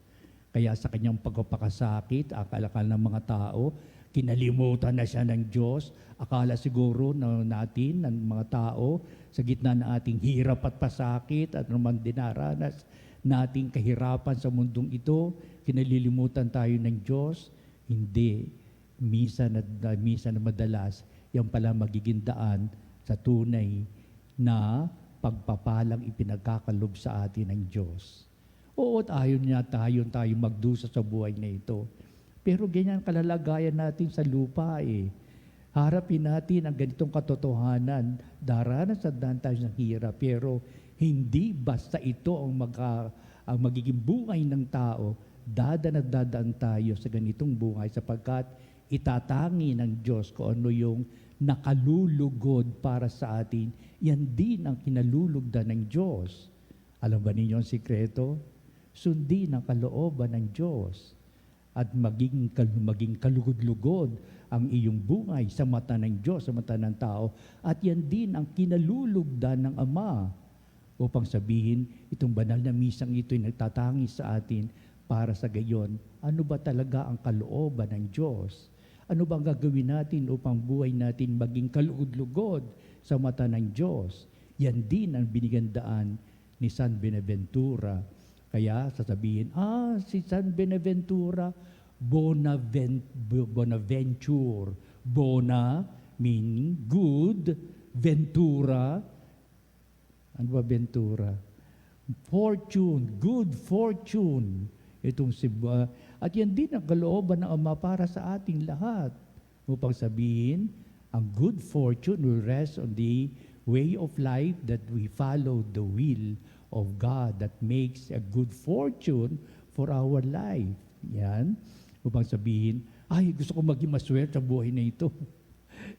Kaya sa kanyang pagpapakasakit, akala ng mga tao, kinalimutan na siya ng Diyos. Akala siguro na natin, ng mga tao, sa gitna ng ating hirap at pasakit at naman dinaranas nating kahirapan sa mundong ito, kinalilimutan tayo ng Diyos. Hindi. Minsan na madalas, yan pala magiging daan sa tunay na pagpapalang ipinagkakalob sa atin ng Diyos. Oo, at ayon niya tayo magdusa sa buhay na ito. Pero ganyan kalalagayan natin sa lupa eh. Harapin natin ang ganitong katotohanan. Daranas at daan tayo ng hirap. Pero hindi basta ito ang magiging buhay ng tao. Dadaan tayo sa ganitong buhay sapagkat itatangi ng Diyos kung ano yung nakalulugod para sa atin, yan din ang kinalulugdan ng Diyos. Alam ba ninyo ang sikreto? Sundin ang kalooban ng Diyos at maging kalugod-lugod ang iyong buhay sa mata ng Diyos, sa mata ng tao. At yan din ang kinalulugdan ng Ama upang sabihin, itong banal na misang ito ay nagtatangi sa atin para sa gayon. Ano ba talaga ang kalooban ng Diyos? Ano ba ang gagawin natin upang buhay natin maging kalugod-lugod sa mata ng Diyos? Yan din ang binigandaan ni San Benaventura. Kaya sasabihin, si San Benaventura, Bonaventure. Bona meaning good, Ventura, ano ba Ventura? Fortune, good fortune. Itong at yan din ang kalooban ng Ama para sa ating lahat. Upang sabihin, ang good fortune will rest on the way of life that we follow the will of God that makes a good fortune for our life. Yan. Upang sabihin, gusto ko maging maswerte sa buhay na ito.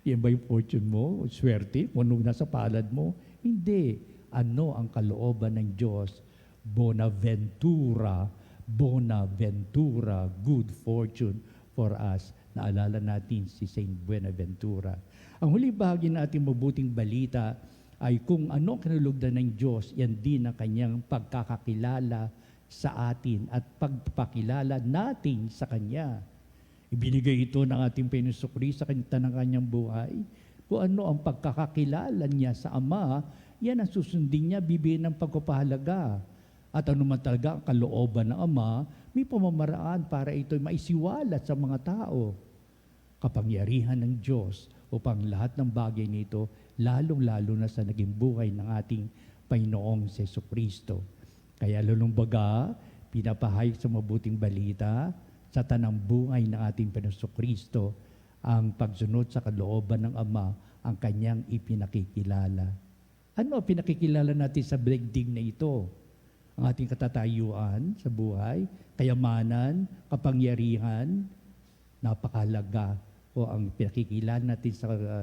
Yan ba yung fortune mo? Swerte? Kung ano nasa palad mo? Hindi. Ano ang kalooban ng Diyos? Bonaventura, good fortune for us. Naalala natin si Saint Buenaventura. Ang huling bahagi ng ating mabuting balita ay kung ano kinalugdan ng Diyos, yan din ang kanyang pagkakakilala sa atin at pagpapakilala natin sa Kanya. Ibinigay ito ng ating Panginoon Kristo sa kanyang buhay. Kung ano ang pagkakakilala niya sa Ama, yan ang susundin niya, bibigyan ng pagpapahalaga. At ano man talaga ang kalooban ng Ama, may pamamaraan para ito'y maisiwalat sa mga tao. Kapangyarihan ng Diyos upang lahat ng bagay nito, lalong-lalo na sa naging buhay ng ating Panginoong Jesucristo. Kaya lulumbaga, pinapahayag sa mabuting balita, sa tanang buhay ng ating Panginoong Kristo, ang pagsunod sa kalooban ng Ama, ang kanyang ipinakikilala. Ano ang pinakikilala natin sa daigdig na ito? Ang ating katatayuan sa buhay, kayamanan, kapangyarihan, napakahalaga. O ang pinakikilala natin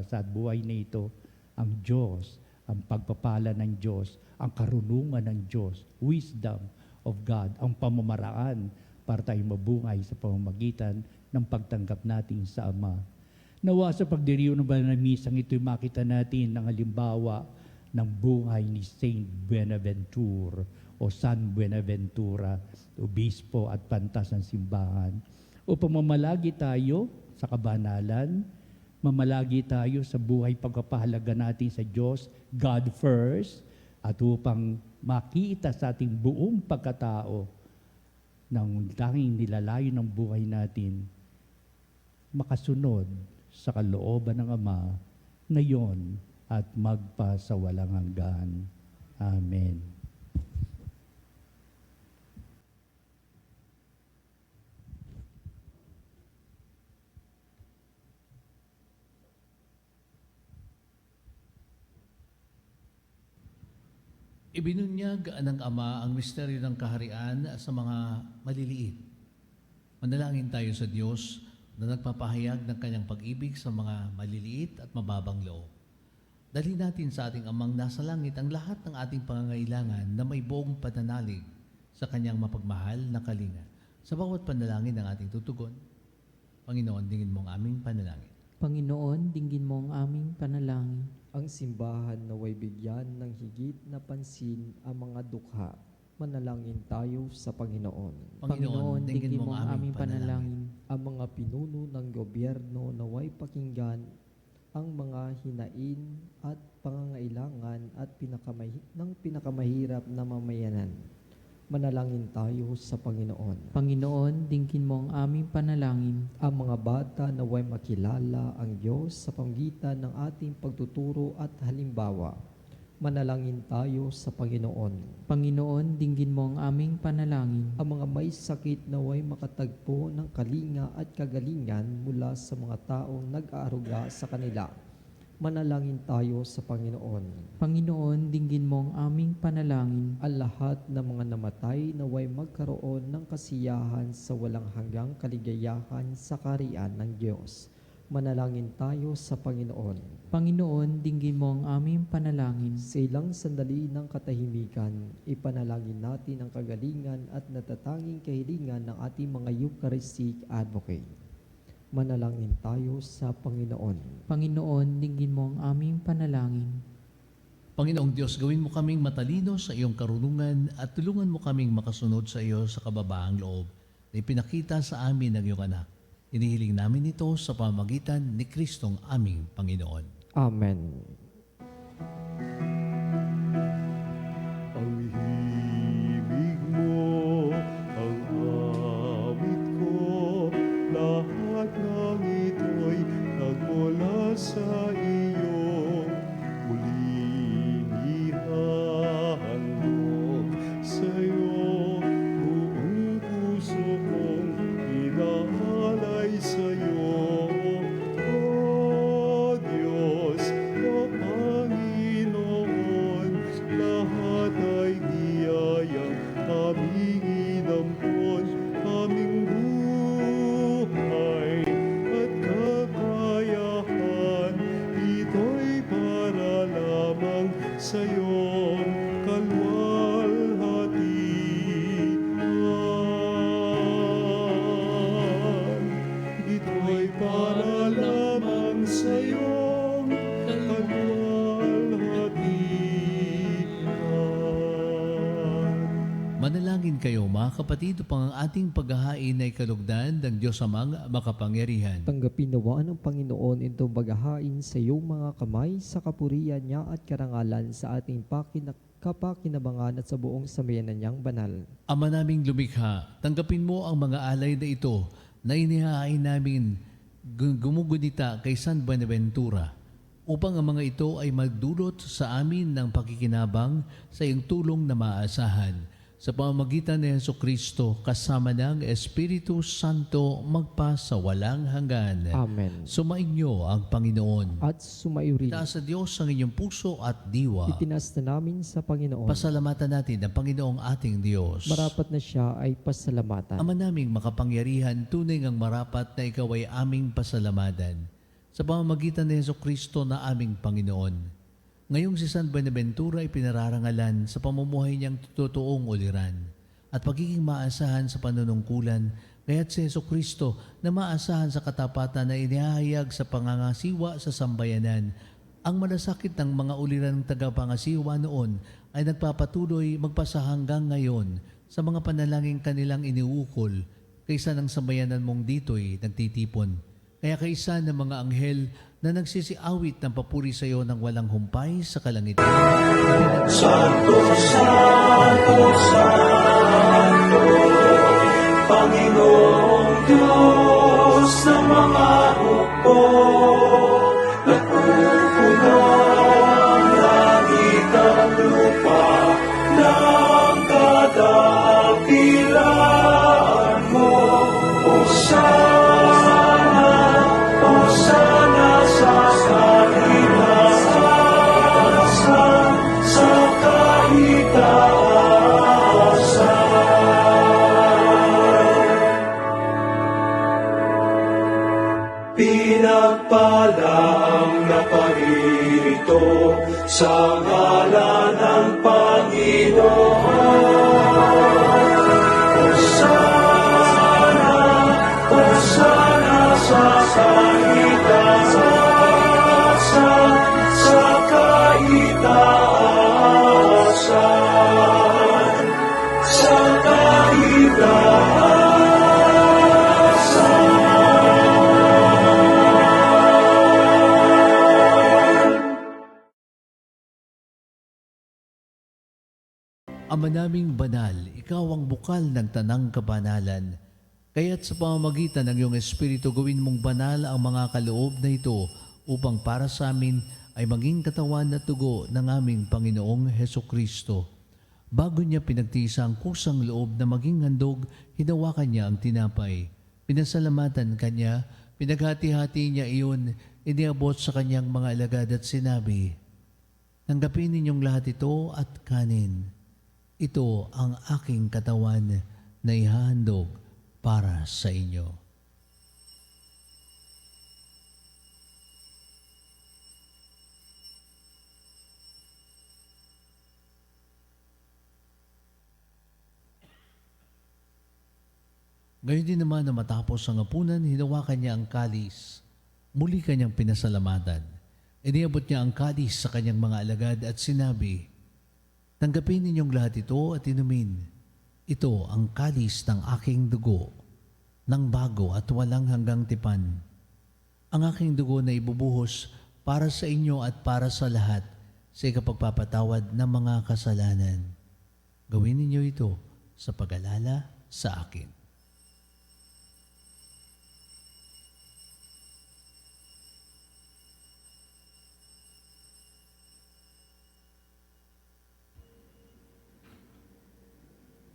sa buhay na ito, ang Diyos, ang pagpapala ng Diyos, ang karunungan ng Diyos, wisdom of God, ang pamamaraan para tayo mabuhay sa pamamagitan ng pagtanggap natin sa Ama. Nawa sa pagdiriw ng banal na misang ito'y makita natin ang halimbawa ng buhay ni Saint Buenaventure o San Buenaventura, obispo at pantas ng simbahan. Upang mamalagi tayo sa kabanalan, mamalagi tayo sa buhay pagpapahalaga natin sa Diyos, God first, at upang makita sa ating buong pagkatao ng tanging nilalayo ng buhay natin, makasunod sa kalooban ng Ama ngayon at magpasawalang hanggan. Amen. Ibinunyag ng Ama ang misteryo ng kaharian sa mga maliliit. Manalangin tayo sa Diyos na nagpapahayag ng kanyang pag-ibig sa mga maliliit at mababang loob. Dalhin natin sa ating Amang nasa langit ang lahat ng ating pangangailangan na may buong pananalig sa kanyang mapagmahal na kalinga. Sa bawat panalangin ng ating tutugon, Panginoon, dingin mo ang aming panalangin. Panginoon, dinggin mo ang aming panalangin. Ang simbahan naway bigyan ng higit na pansin ang mga dukha. Manalangin tayo sa Panginoon. Panginoon, dinggin mo ang aming panalangin. Ang mga pinuno ng gobyerno naway pakinggan ang mga hinain at pangangailangan at ng pinakamahirap na mamayanan. Manalangin tayo sa Panginoon. Panginoon, dinggin mo ang aming panalangin. Ang mga bata naway makilala ang Diyos sa pamamagitan ng ating pagtuturo at halimbawa. Manalangin tayo sa Panginoon. Panginoon, dinggin mo ang aming panalangin. Ang mga may sakit naway makatagpo ng kalinga at kagalingan mula sa mga taong nag-aaruga sa kanila. Manalangin tayo sa Panginoon. Panginoon, dinggin mo ang aming panalangin. Ang lahat ng mga namatay naway magkaroon ng kasiyahan sa walang hanggang kaligayahan sa kaharian ng Diyos. Manalangin tayo sa Panginoon. Panginoon, dinggin mo ang aming panalangin. Sa ilang sandali ng katahimikan, ipanalangin natin ang kagalingan at natatanging kahilingan ng ating mga Eucharistic advocate. Manalangin tayo sa Panginoon. Panginoon, dinggin mo ang aming panalangin. Panginoong Diyos, gawin mo kaming matalino sa iyong karunungan at tulungan mo kaming makasunod sa iyo sa kababaang loob na ipinakita sa amin ng iyong anak. Inihiling namin ito sa pamamagitan ni Kristong aming Panginoon. Amen. Ang himig mo, ang awit ko, lahat ng ito'y nagmula sa iyo. Muling ihahandog sa iyo, buong puso kong inaalay sa iyo. O Diyos, o Panginoon, lahat ay biyayang aming inampon, aming buhay at kakayahan. Ito'y para lamang sa iyong kalwalhatian. Ito'y para lamang sa iyong kalwalhatian. Manalangin kayo mga kapatid upang ang ating paghahain ay kalugdan ng Diyos Amang makapangyarihan. Tanggapin nawa ng Panginoon itong bagahain sa iyong mga kamay sa kapurihan niya at karangalan sa ating kapakinabangan at sa buong sambayanan niyang banal. Ama naming lumikha, tanggapin mo ang mga alay na ito na inihahain namin gumugunita kay San Buenaventura upang ang mga ito ay magdulot sa amin ng pakikinabang sa iyong tulong na maaasahan. Sa pamamagitan ni Jesucristo kasama ng Espiritu Santo magpa sa walang hanggan. Amen. Sumainyo ang Panginoon. At sumayo rin. Itaas sa Diyos ang inyong puso at diwa. Itinas na namin sa Panginoon. Pasalamatan natin ang Panginoong ating Diyos. Marapat na siya ay pasalamatan. Ama naming makapangyarihan, tunay ngang marapat na ikaw ay aming pasalamatan. Sa pamamagitan ni Jesucristo na aming Panginoon. Ngayong si San Buenaventura ay pinararangalan sa pamumuhay niyang totoong uliran at pagiging maasahan sa panunungkulan, kaya't si Jesucristo na maasahan sa katapatan na inihahayag sa pangangasiwa sa sambayanan. Ang malasakit ng mga ulirang tagapangasiwa noon ay nagpapatuloy magpasa hanggang ngayon sa mga panalangin kanilang iniukol kaysa ng sambayanan mong dito'y nagtitipon. Kaya kaysa ng mga anghel na nagsisiawit ng papuri sa iyo ng walang humpay sa kalangitan. Santo, Santo, Santo, Panginoong Diyos ng mga hukbo, napupuno ang langit at lupa ng kadakilaan mo. Hosana sa kahitaasan, sa kahitaasan. Pinagpala ang naparirito sa ngalan ng Panginoon. Hosana sa kahitaasan, sa kahitaasan, sa kahitaasan. Ama naming banal, ikaw ang bukal ng tanang kabanalan. Kaya't sa pamamagitan ng iyong Espiritu, gawin mong banal ang mga kaloob na ito upang para sa amin ay maging katawan at dugo ng aming Panginoong Hesukristo. Bago niya pinagtisa ang kusang loob na maging handog, hinawakan niya ang tinapay. Pinasalamatan kanya, Pinaghati-hati niya iyon, iniabot sa kanyang mga alagad at sinabi, "Tanggapin ninyong lahat ito at kanin. Ito ang aking katawan na ihahandog para sa inyo." Gayon din naman na matapos ang hapunan, hinawakan niya ang kalis. Muli kanyang pinasalamatan. Iniabot niya ang kalis sa kanyang mga alagad at sinabi, "Tanggapin ninyong lahat ito at inumin. Ito ang kalis ng aking dugo, ng bago at walang hanggang tipan. Ang aking dugo na ibubuhos para sa inyo at para sa lahat sa ikapagpapatawad ng mga kasalanan. Gawin ninyo ito sa pag-alala sa akin."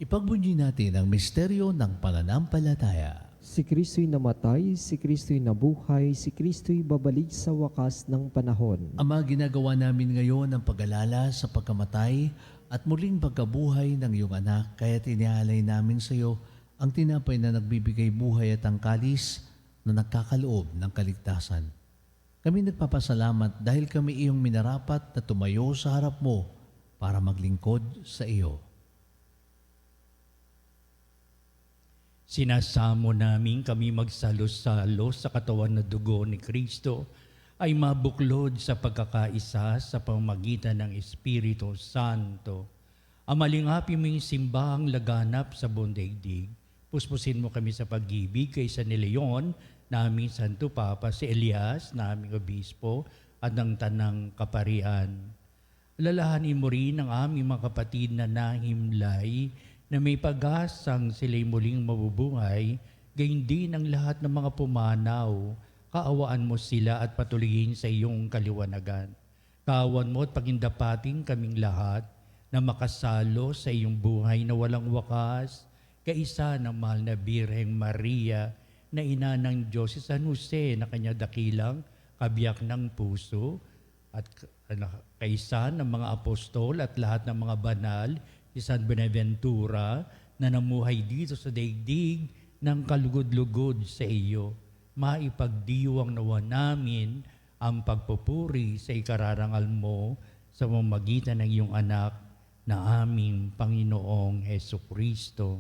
Ipagbunyi natin ang misteryo ng pananampalataya. Si Kristo'y namatay, si Kristo'y nabuhay, si Kristo'y babalik sa wakas ng panahon. Ama, ginagawa namin ngayon ang pag-alala sa pagkamatay at muling pagkabuhay ng iyong anak, kaya tinihalay namin sa iyo ang tinapay na nagbibigay buhay at ang kalis na nagkakaloob ng kaligtasan. Kami nagpapasalamat dahil kami iyong minarapat na tumayo sa harap mo para maglingkod sa iyo. Sinasamo namin kami magsalo-salo sa katawan na dugo ni Kristo ay mabuklod sa pagkakaisa sa pamamagitan ng Espiritu Santo. Amalingapin mo yung simbahang laganap sa buong daigdig. Puspusin mo kami sa pag-ibig kaysa ni Leon, naming Santo Papa, si Elias, naming Obispo, at ng Tanang Kaparian. Lalahanin mo rin ang aming mga kapatid na nahimlay, na may pag-asang sila'y muling mabubuhay, gayon din ang lahat ng mga pumanaw. Kaawaan mo sila at patuloyin sa iyong kaliwanagan. Kaawaan mo at pagindapating kaming lahat na makasalo sa iyong buhay na walang wakas, kaisa ng mahal na Birheng Maria, na ina ng Diyos, si San Jose na kanya dakilang kabiyak ng puso, at kaisa ng mga apostol at lahat ng mga banal, si San Benaventura na namuhay dito sa daigdig ng kalugod-lugod sa iyo. Maipagdiwang nawa namin ang pagpupuri sa ikararangal mo sa pamamagitan ng iyong anak na aming Panginoong Hesukristo.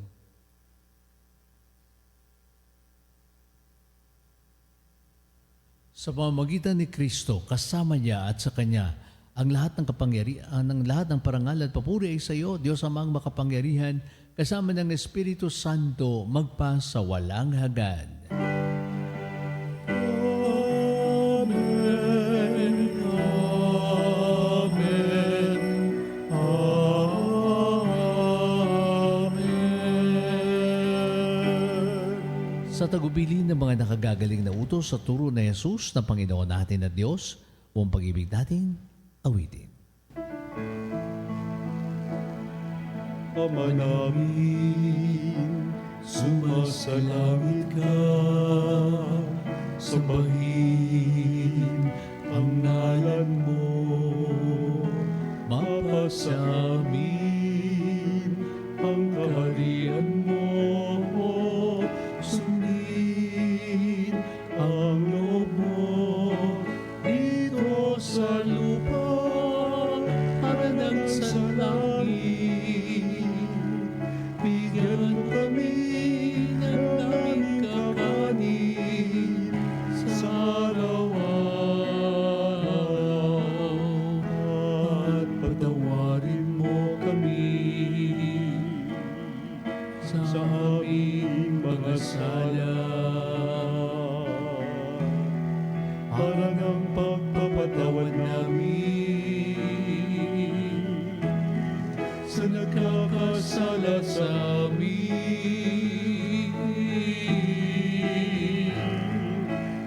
Sa pamamagitan ni Kristo, kasama niya at sa Kanya, ang lahat ng kapangyarihan, ang lahat ng parangal at papuri ay sa iyo, Diyos Amang makapangyarihan, kasama ng Espiritu Santo, magpa sa walang hanggan. Amen. Amen. Amen. Sa tagubili ng mga nakagagaling na utos sa turo na Jesus na Panginoon natin at Diyos, buong pag-ibig natin, awitin. Ama namin, sumasalangit ka, sambahin ang ngalan mo, mapasa amin ang kaharian mo, sundin ang loob mo dito sa lupa para nang sa langit. Bigyan kami ng naming kakanin sa araw-araw at patawarin mo kami sa aming mga sala para ng pagpapatawad namin sa nagkakasala sa amin.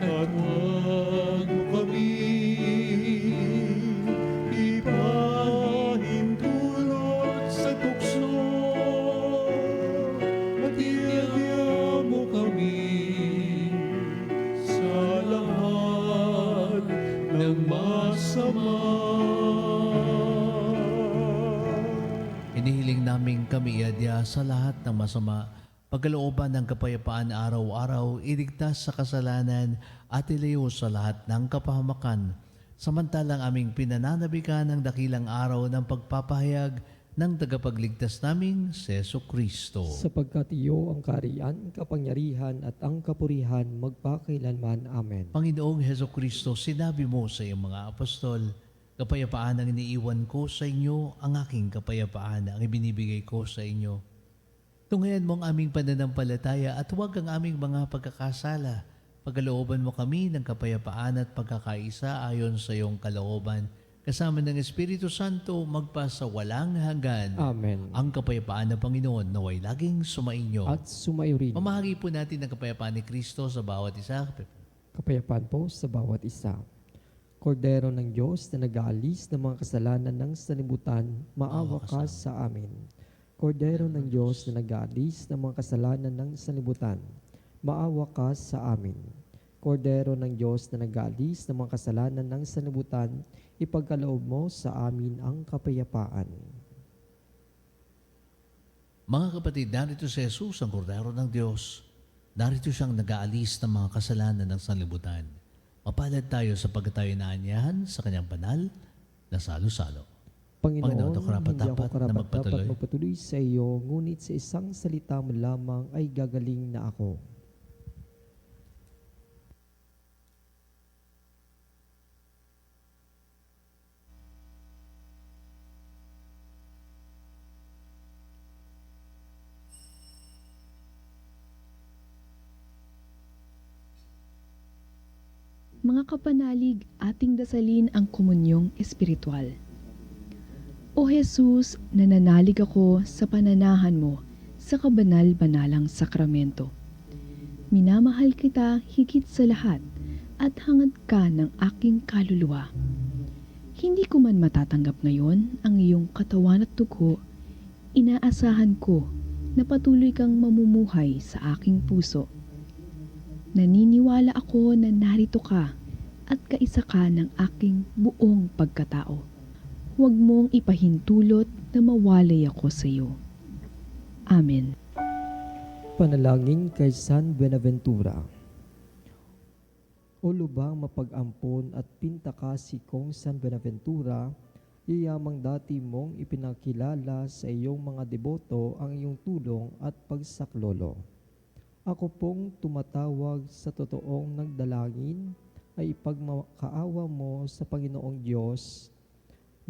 At huwag mo kami ipahintulot sa tukso, at iagya mo kami sa Inihiling namin kami iadya sa lahat ng masama, pagkalooban ng kapayapaan araw-araw, iligtas sa kasalanan at ilayo sa lahat ng kapahamakan. Samantalang aming pinananabikan ng dakilang araw ng pagpapahayag ng tagapagligtas naming si Jesucristo. Sapagkat iyo ang kaharian, kapangyarihan at ang kapurihan magpakailanman. Amen. Panginoong Jesucristo, sinabi mo sa iyong mga apostol, kapayapaan ang iniiwan ko sa inyo, ang aking kapayapaan ang ibinibigay ko sa inyo. Tunghayan mo ang aming pananampalataya at huwag ang aming mga pagkakasala. Pagkalooban mo kami ng kapayapaan at pagkakaisa ayon sa iyong kalooban. Kasama ng Espiritu Santo magpa sa walang hanggan. Amen. Ang kapayapaan ng Panginoon naway laging sumainyo. At sumayo rin. Mamahagi po natin ang kapayapaan ni Kristo sa bawat isa. Kapayapaan po sa bawat isa. Kordero ng Diyos na nag-aalis ng mga kasalanan ng sanlibutan, maawa ka sa amin. Kordero ng Diyos na nag-aalis ng mga kasalanan ng sanlibutan, maawa ka sa amin. Kordero ng Diyos na nag-aalis ng mga kasalanan ng sanlibutan, ipagkaloob mo sa amin ang kapayapaan. Mga kapatid, narito si Jesus, ang kordero ng Diyos. Narito siyang nag-aalis ng mga kasalanan ng sanlibutan. Mapalad tayo sapagkat tayo naanyahan sa kanyang banal na salo-salo. Panginoon, ako karapat-dapat na magpatuloy sa iyo, ngunit sa isang salita mo lamang ay gagaling na ako. Mga kapanalig, ating dasalin ang komunyong espiritual. O Jesus, nananalig ako sa pananahan mo sa kabanal-banalang sakramento. Minamahal kita higit sa lahat at hangad ka ng aking kaluluwa. Hindi ko man matatanggap ngayon ang iyong katawan at dugo, inaasahan ko na patuloy kang mamumuhay sa aking puso. Naniniwala ako na narito ka at kaisa ka ng aking buong pagkatao. Huwag mong ipahintulot na mawalay ako sa iyo. Amen. Panalangin kay San Buenaventura. O lubang mapag-ampon at pintakasi kong San Buenaventura, yayamang dati mong ipinakilala sa iyong mga deboto ang iyong tulong at pagsaklolo. Ako pong tumatawag sa totoong nagdalangin ay ipagmakaawa mo sa Panginoong Diyos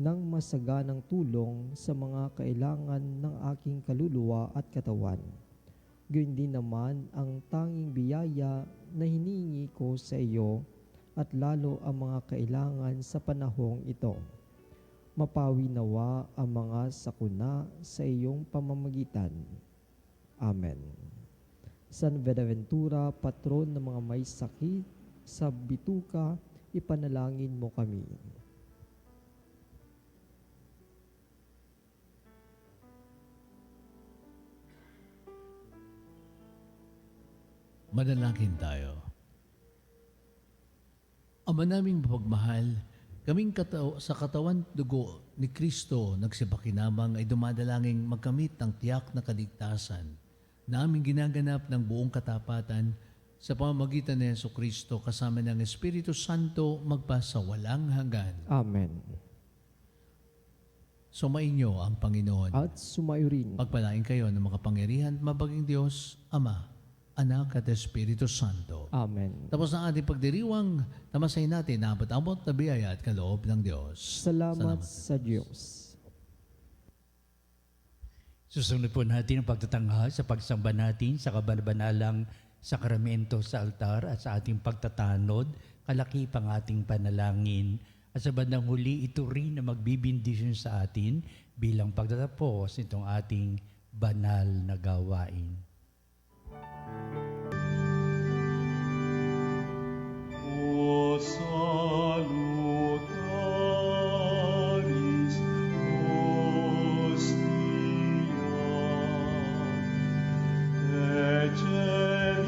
ng masaganang tulong sa mga kailangan ng aking kaluluwa at katawan. Gayun din naman ang tanging biyaya na hinihingi ko sa iyo at lalo ang mga kailangan sa panahong ito. Mapawi nawa ang mga sakuna sa iyong pamamagitan. Amen. San Buenaventura, patron ng mga may sakit sa bituka, ipanalangin mo kami. Manalangin tayo. Ama naming mapagmahal, kaming sa katawan dugo ni Kristo nagsipakinamang ay dumadalangin magkamit ng tiyak na kaligtasan na aming ginaganap ng buong katapatan sa pamamagitan ni Jesucristo kasama ng Espiritu Santo magpa sa walang hanggan. Amen. Sumainyo ang Panginoon. At sumayo rin. Pagpalain kayo ng mga pangyarihan at mabaging Diyos, Ama, Anak at Espiritu Santo. Amen. Tapos ang ating pagdiriwang, tamasahin natin na abot-abot na biyaya at kaloob ng Diyos. Salamat sa Diyos. Susunod po natin ang pagtatangha sa pagsamba natin sa kabanabanalang sakramento sa altar at sa ating pagtatanod, kalakipang ating panalangin. At sa bandang huli, ito rin na magbibindisyon sa atin bilang pagtatapos itong ating banal na gawain. O salutaris hostia, Ecce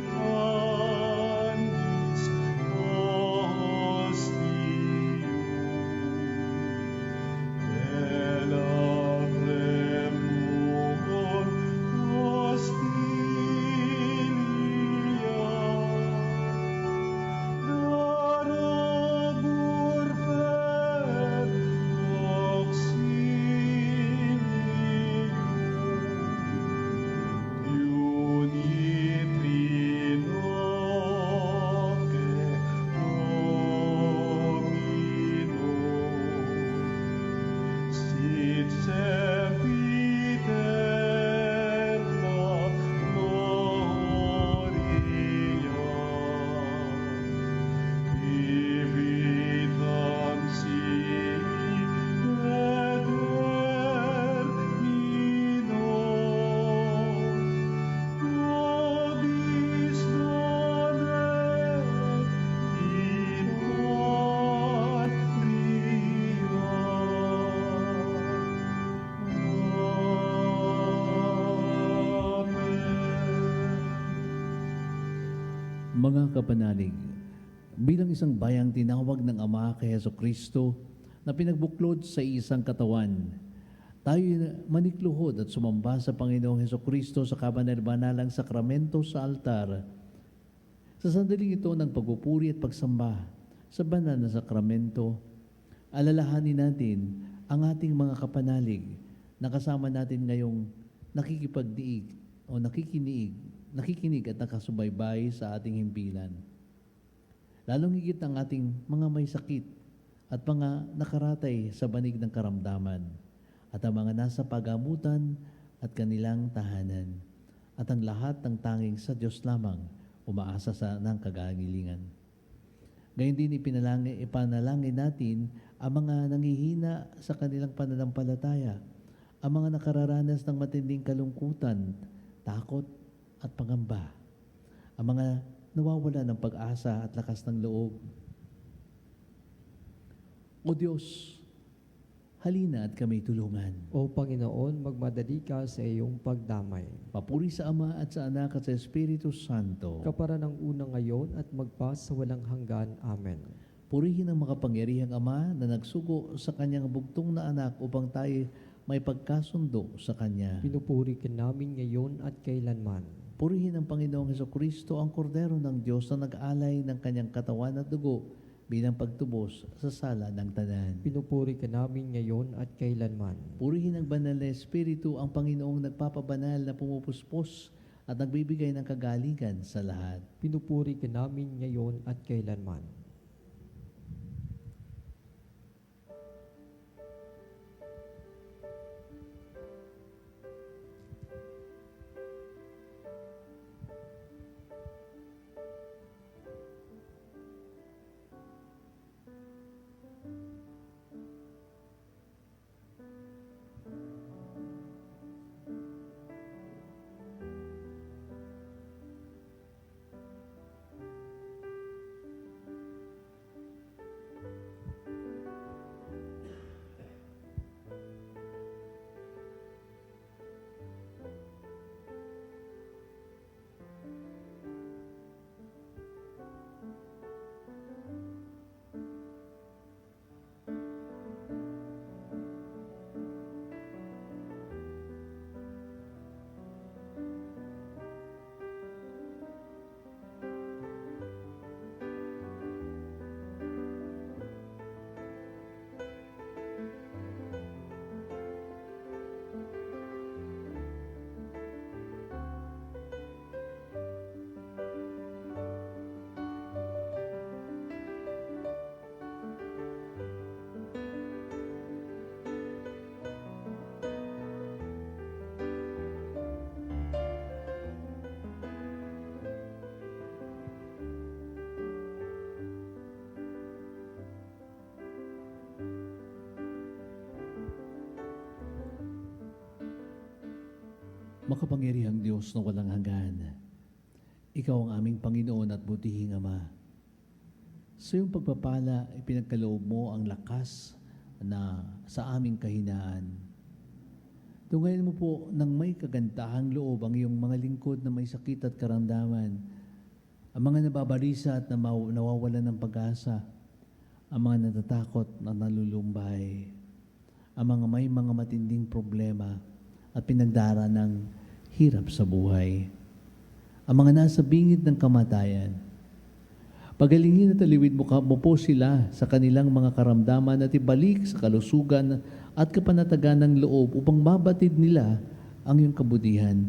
panis ostium, et la Mga kapanalig, bilang isang bayang tinawag ng Ama kay Heso Kristo na pinagbuklod sa isang katawan, tayo manikluhod at sumamba sa Panginoong Heso Kristo sa kabanal-banalang sakramento sa altar. Sa sandaling ito ng pagpupuri at pagsamba sa banal na sakramento, alalahanin natin ang ating mga kapanalig na kasama natin ngayong nakikipagdiig o nakikinig at nakasubaybay sa ating himpilan. Lalong higit ang ating mga may sakit at mga nakaratay sa banig ng karamdaman at ang mga nasa pagamutan at kanilang tahanan at ang lahat ng tanging sa Diyos lamang umaasa sa ng kagalingan. Gayon din ipanalangin natin ang mga nangihina sa kanilang pananampalataya, ang mga nakararanas ng matinding kalungkutan, takot at pangamba, ang mga nawawala ng pag-asa at lakas ng loob. O Diyos, halina at kami tulungan. O Panginoon, magmadali ka sa iyong pagdamay. Papuri sa Ama at sa Anak at sa Espiritu Santo. Kapara ng una ngayon at magpa sa walang hanggan. Amen. Purihin ang makapangyarihang Ama na nagsugo sa kanyang bugtong na anak upang tayo may pagkasundo sa Kanya. Pinupuri ka namin ngayon at kailanman. Purihin ang Panginoong Hesukristo, ang kordero ng Diyos na nag-alay ng kanyang katawan at dugo bilang pagtubos sa sala ng tanan. Pinupuri ka namin ngayon at kailanman. Purihin ang banal na Espiritu, ang Panginoong nagpapabanal na pumupuspos at nagbibigay ng kagalingan sa lahat. Pinupuri ka namin ngayon at kailanman. Makapangyarihang Diyos na walang hanggan, Ikaw ang aming Panginoon at butihing Ama. Sa iyong pagpapala, ipinagkaloob mo ang lakas na sa aming kahinaan. Tungayin mo po ng may kagandahang loob ang iyong mga lingkod na may sakit at karamdaman, ang mga nababarisa at nawawalan ng pag-asa, ang mga natatakot na nalulumbay, ang mga may mga matinding problema at pinagdara ng hirap sa buhay, ang mga nasa bingit ng kamatayan. Pagalingin at aliwid mo po sila sa kanilang mga karamdaman at ibalik sa kalusugan at kapanatagan ng loob upang mabatid nila ang iyong kabutihan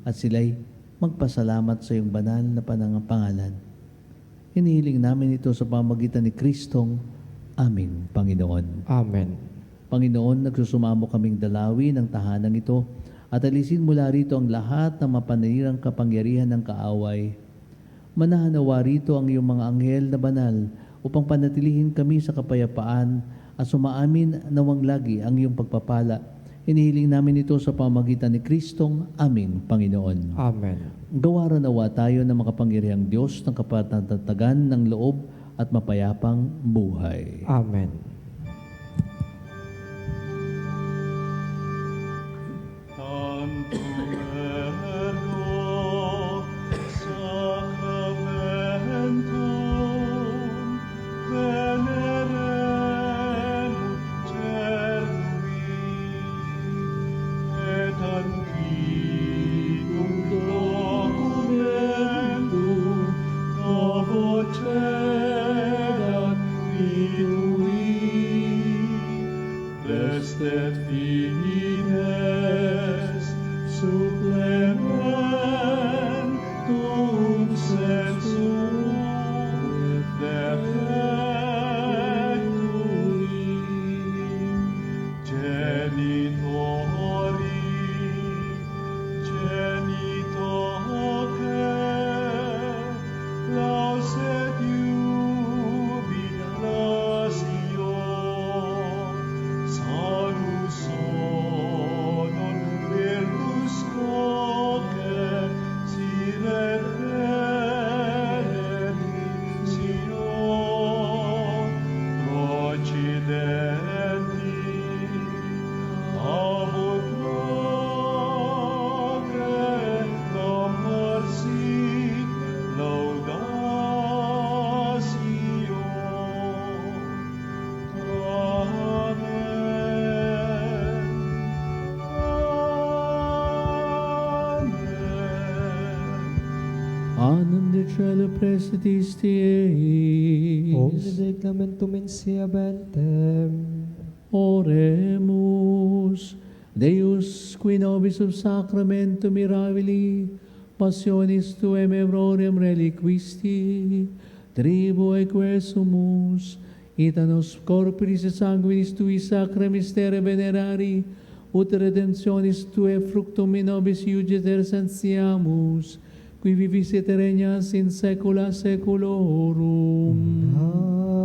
at sila'y magpasalamat sa iyong banal na pangalan. Hinihiling namin ito sa pamagitan ni Kristong aming Panginoon. Amen. Panginoon, nagsusumamo kaming dalawin ng tahanang ito at alisin mula rito ang lahat ng mapanirang kapangyarihan ng kaaway. Manahanawa rito ang iyong mga anghel na banal upang panatilihin kami sa kapayapaan at sumaamin nawang lagi ang iyong pagpapala. Hinihiling namin ito sa pamagitan ni Kristong aming Panginoon. Amen. Gawaran nawa tayo ng makapangyarihang Diyos ng kapatatagan ng loob at mapayapang buhay. Amen. Tantum ergo sacramentum Fides supplementum sensum defectui genitori genitoque lauset jubilatio salus non virtus coque sine benedictio procidenti abut note commersit laudatio. Anum de cielo prestitis tieis. Omne declamentum in sia bentem. Oremus. Deus, qui nobis sub sacramentum mirabili, passionis tuem ebrorium reliquisti, tribu eque sumus, ita nos corporis et sanguinis tui sacra mystere venerari, ut redemptionis tue fructum in nobis iugeter sensiamus, qui vivis et regnas in saecula saeculorum. Amen.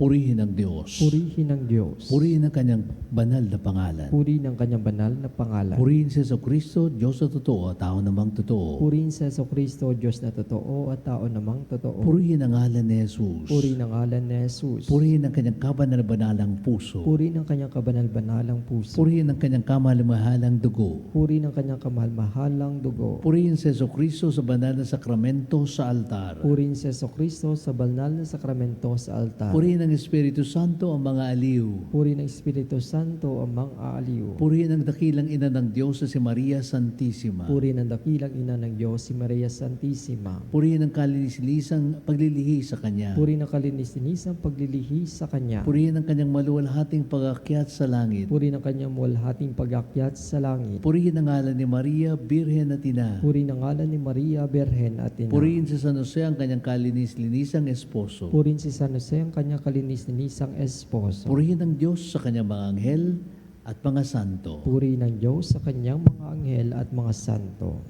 Purihin ang Diyos. Purihin ang Diyos. Purihin ang kanyang banal na pangalan. Purihin ang kanyang banal na pangalan. Purihin si Jesucristo, Diyos na totoo at tao namang totoo. Purihin sa Kristo, Diyos na totoo at tao namang totoo. Purihin ang ngalan ni Jesus. Purihin ang ngalan ni Jesus. Purihin ang kanyang kabanal-banalang puso. Purihin ang kanyang kabanal-banalang puso. Purihin ang kanyang kamahal-mahalang dugo. Purihin ang kanyang kamahal-mahalang dugo. Purihin si Jesucristo sa banal na sakramento sa altar. Purihin sa Kristo sa banal na sakramento sa altar. Purihin ang Espiritu Santo ang mga aliw. Purihin ng Espiritu Santo ang mga aaliw. Purihin ang dakilang ina ng Diyos na si Maria Santissima. Purihin ang dakilang ina ng Diyos si Maria Santissima. Purihin ang kalinis-lisang paglilihi sa Kanya. Purihin ang kalinis-linisang paglilihi sa Kanya. Purihin ang kanyang maluwalhating pag-akyat sa langit. Purihin ang kanyang mulhating pag-akyat sa langit. Purihin ang ngalan ni Maria, Birhen at Ina. Purihin ang ngalan ni Maria, Berhen at Ina. Purihin si San Jose ang kanyang kalinis-linisang esposo. Purihin si San Jose ang kanyang kalinis-linisang esposo. Purihin ang Diyos sa kanyang mga anghel at mga santo. Purihin ang Diyos sa kanyang mga anghel at mga santo.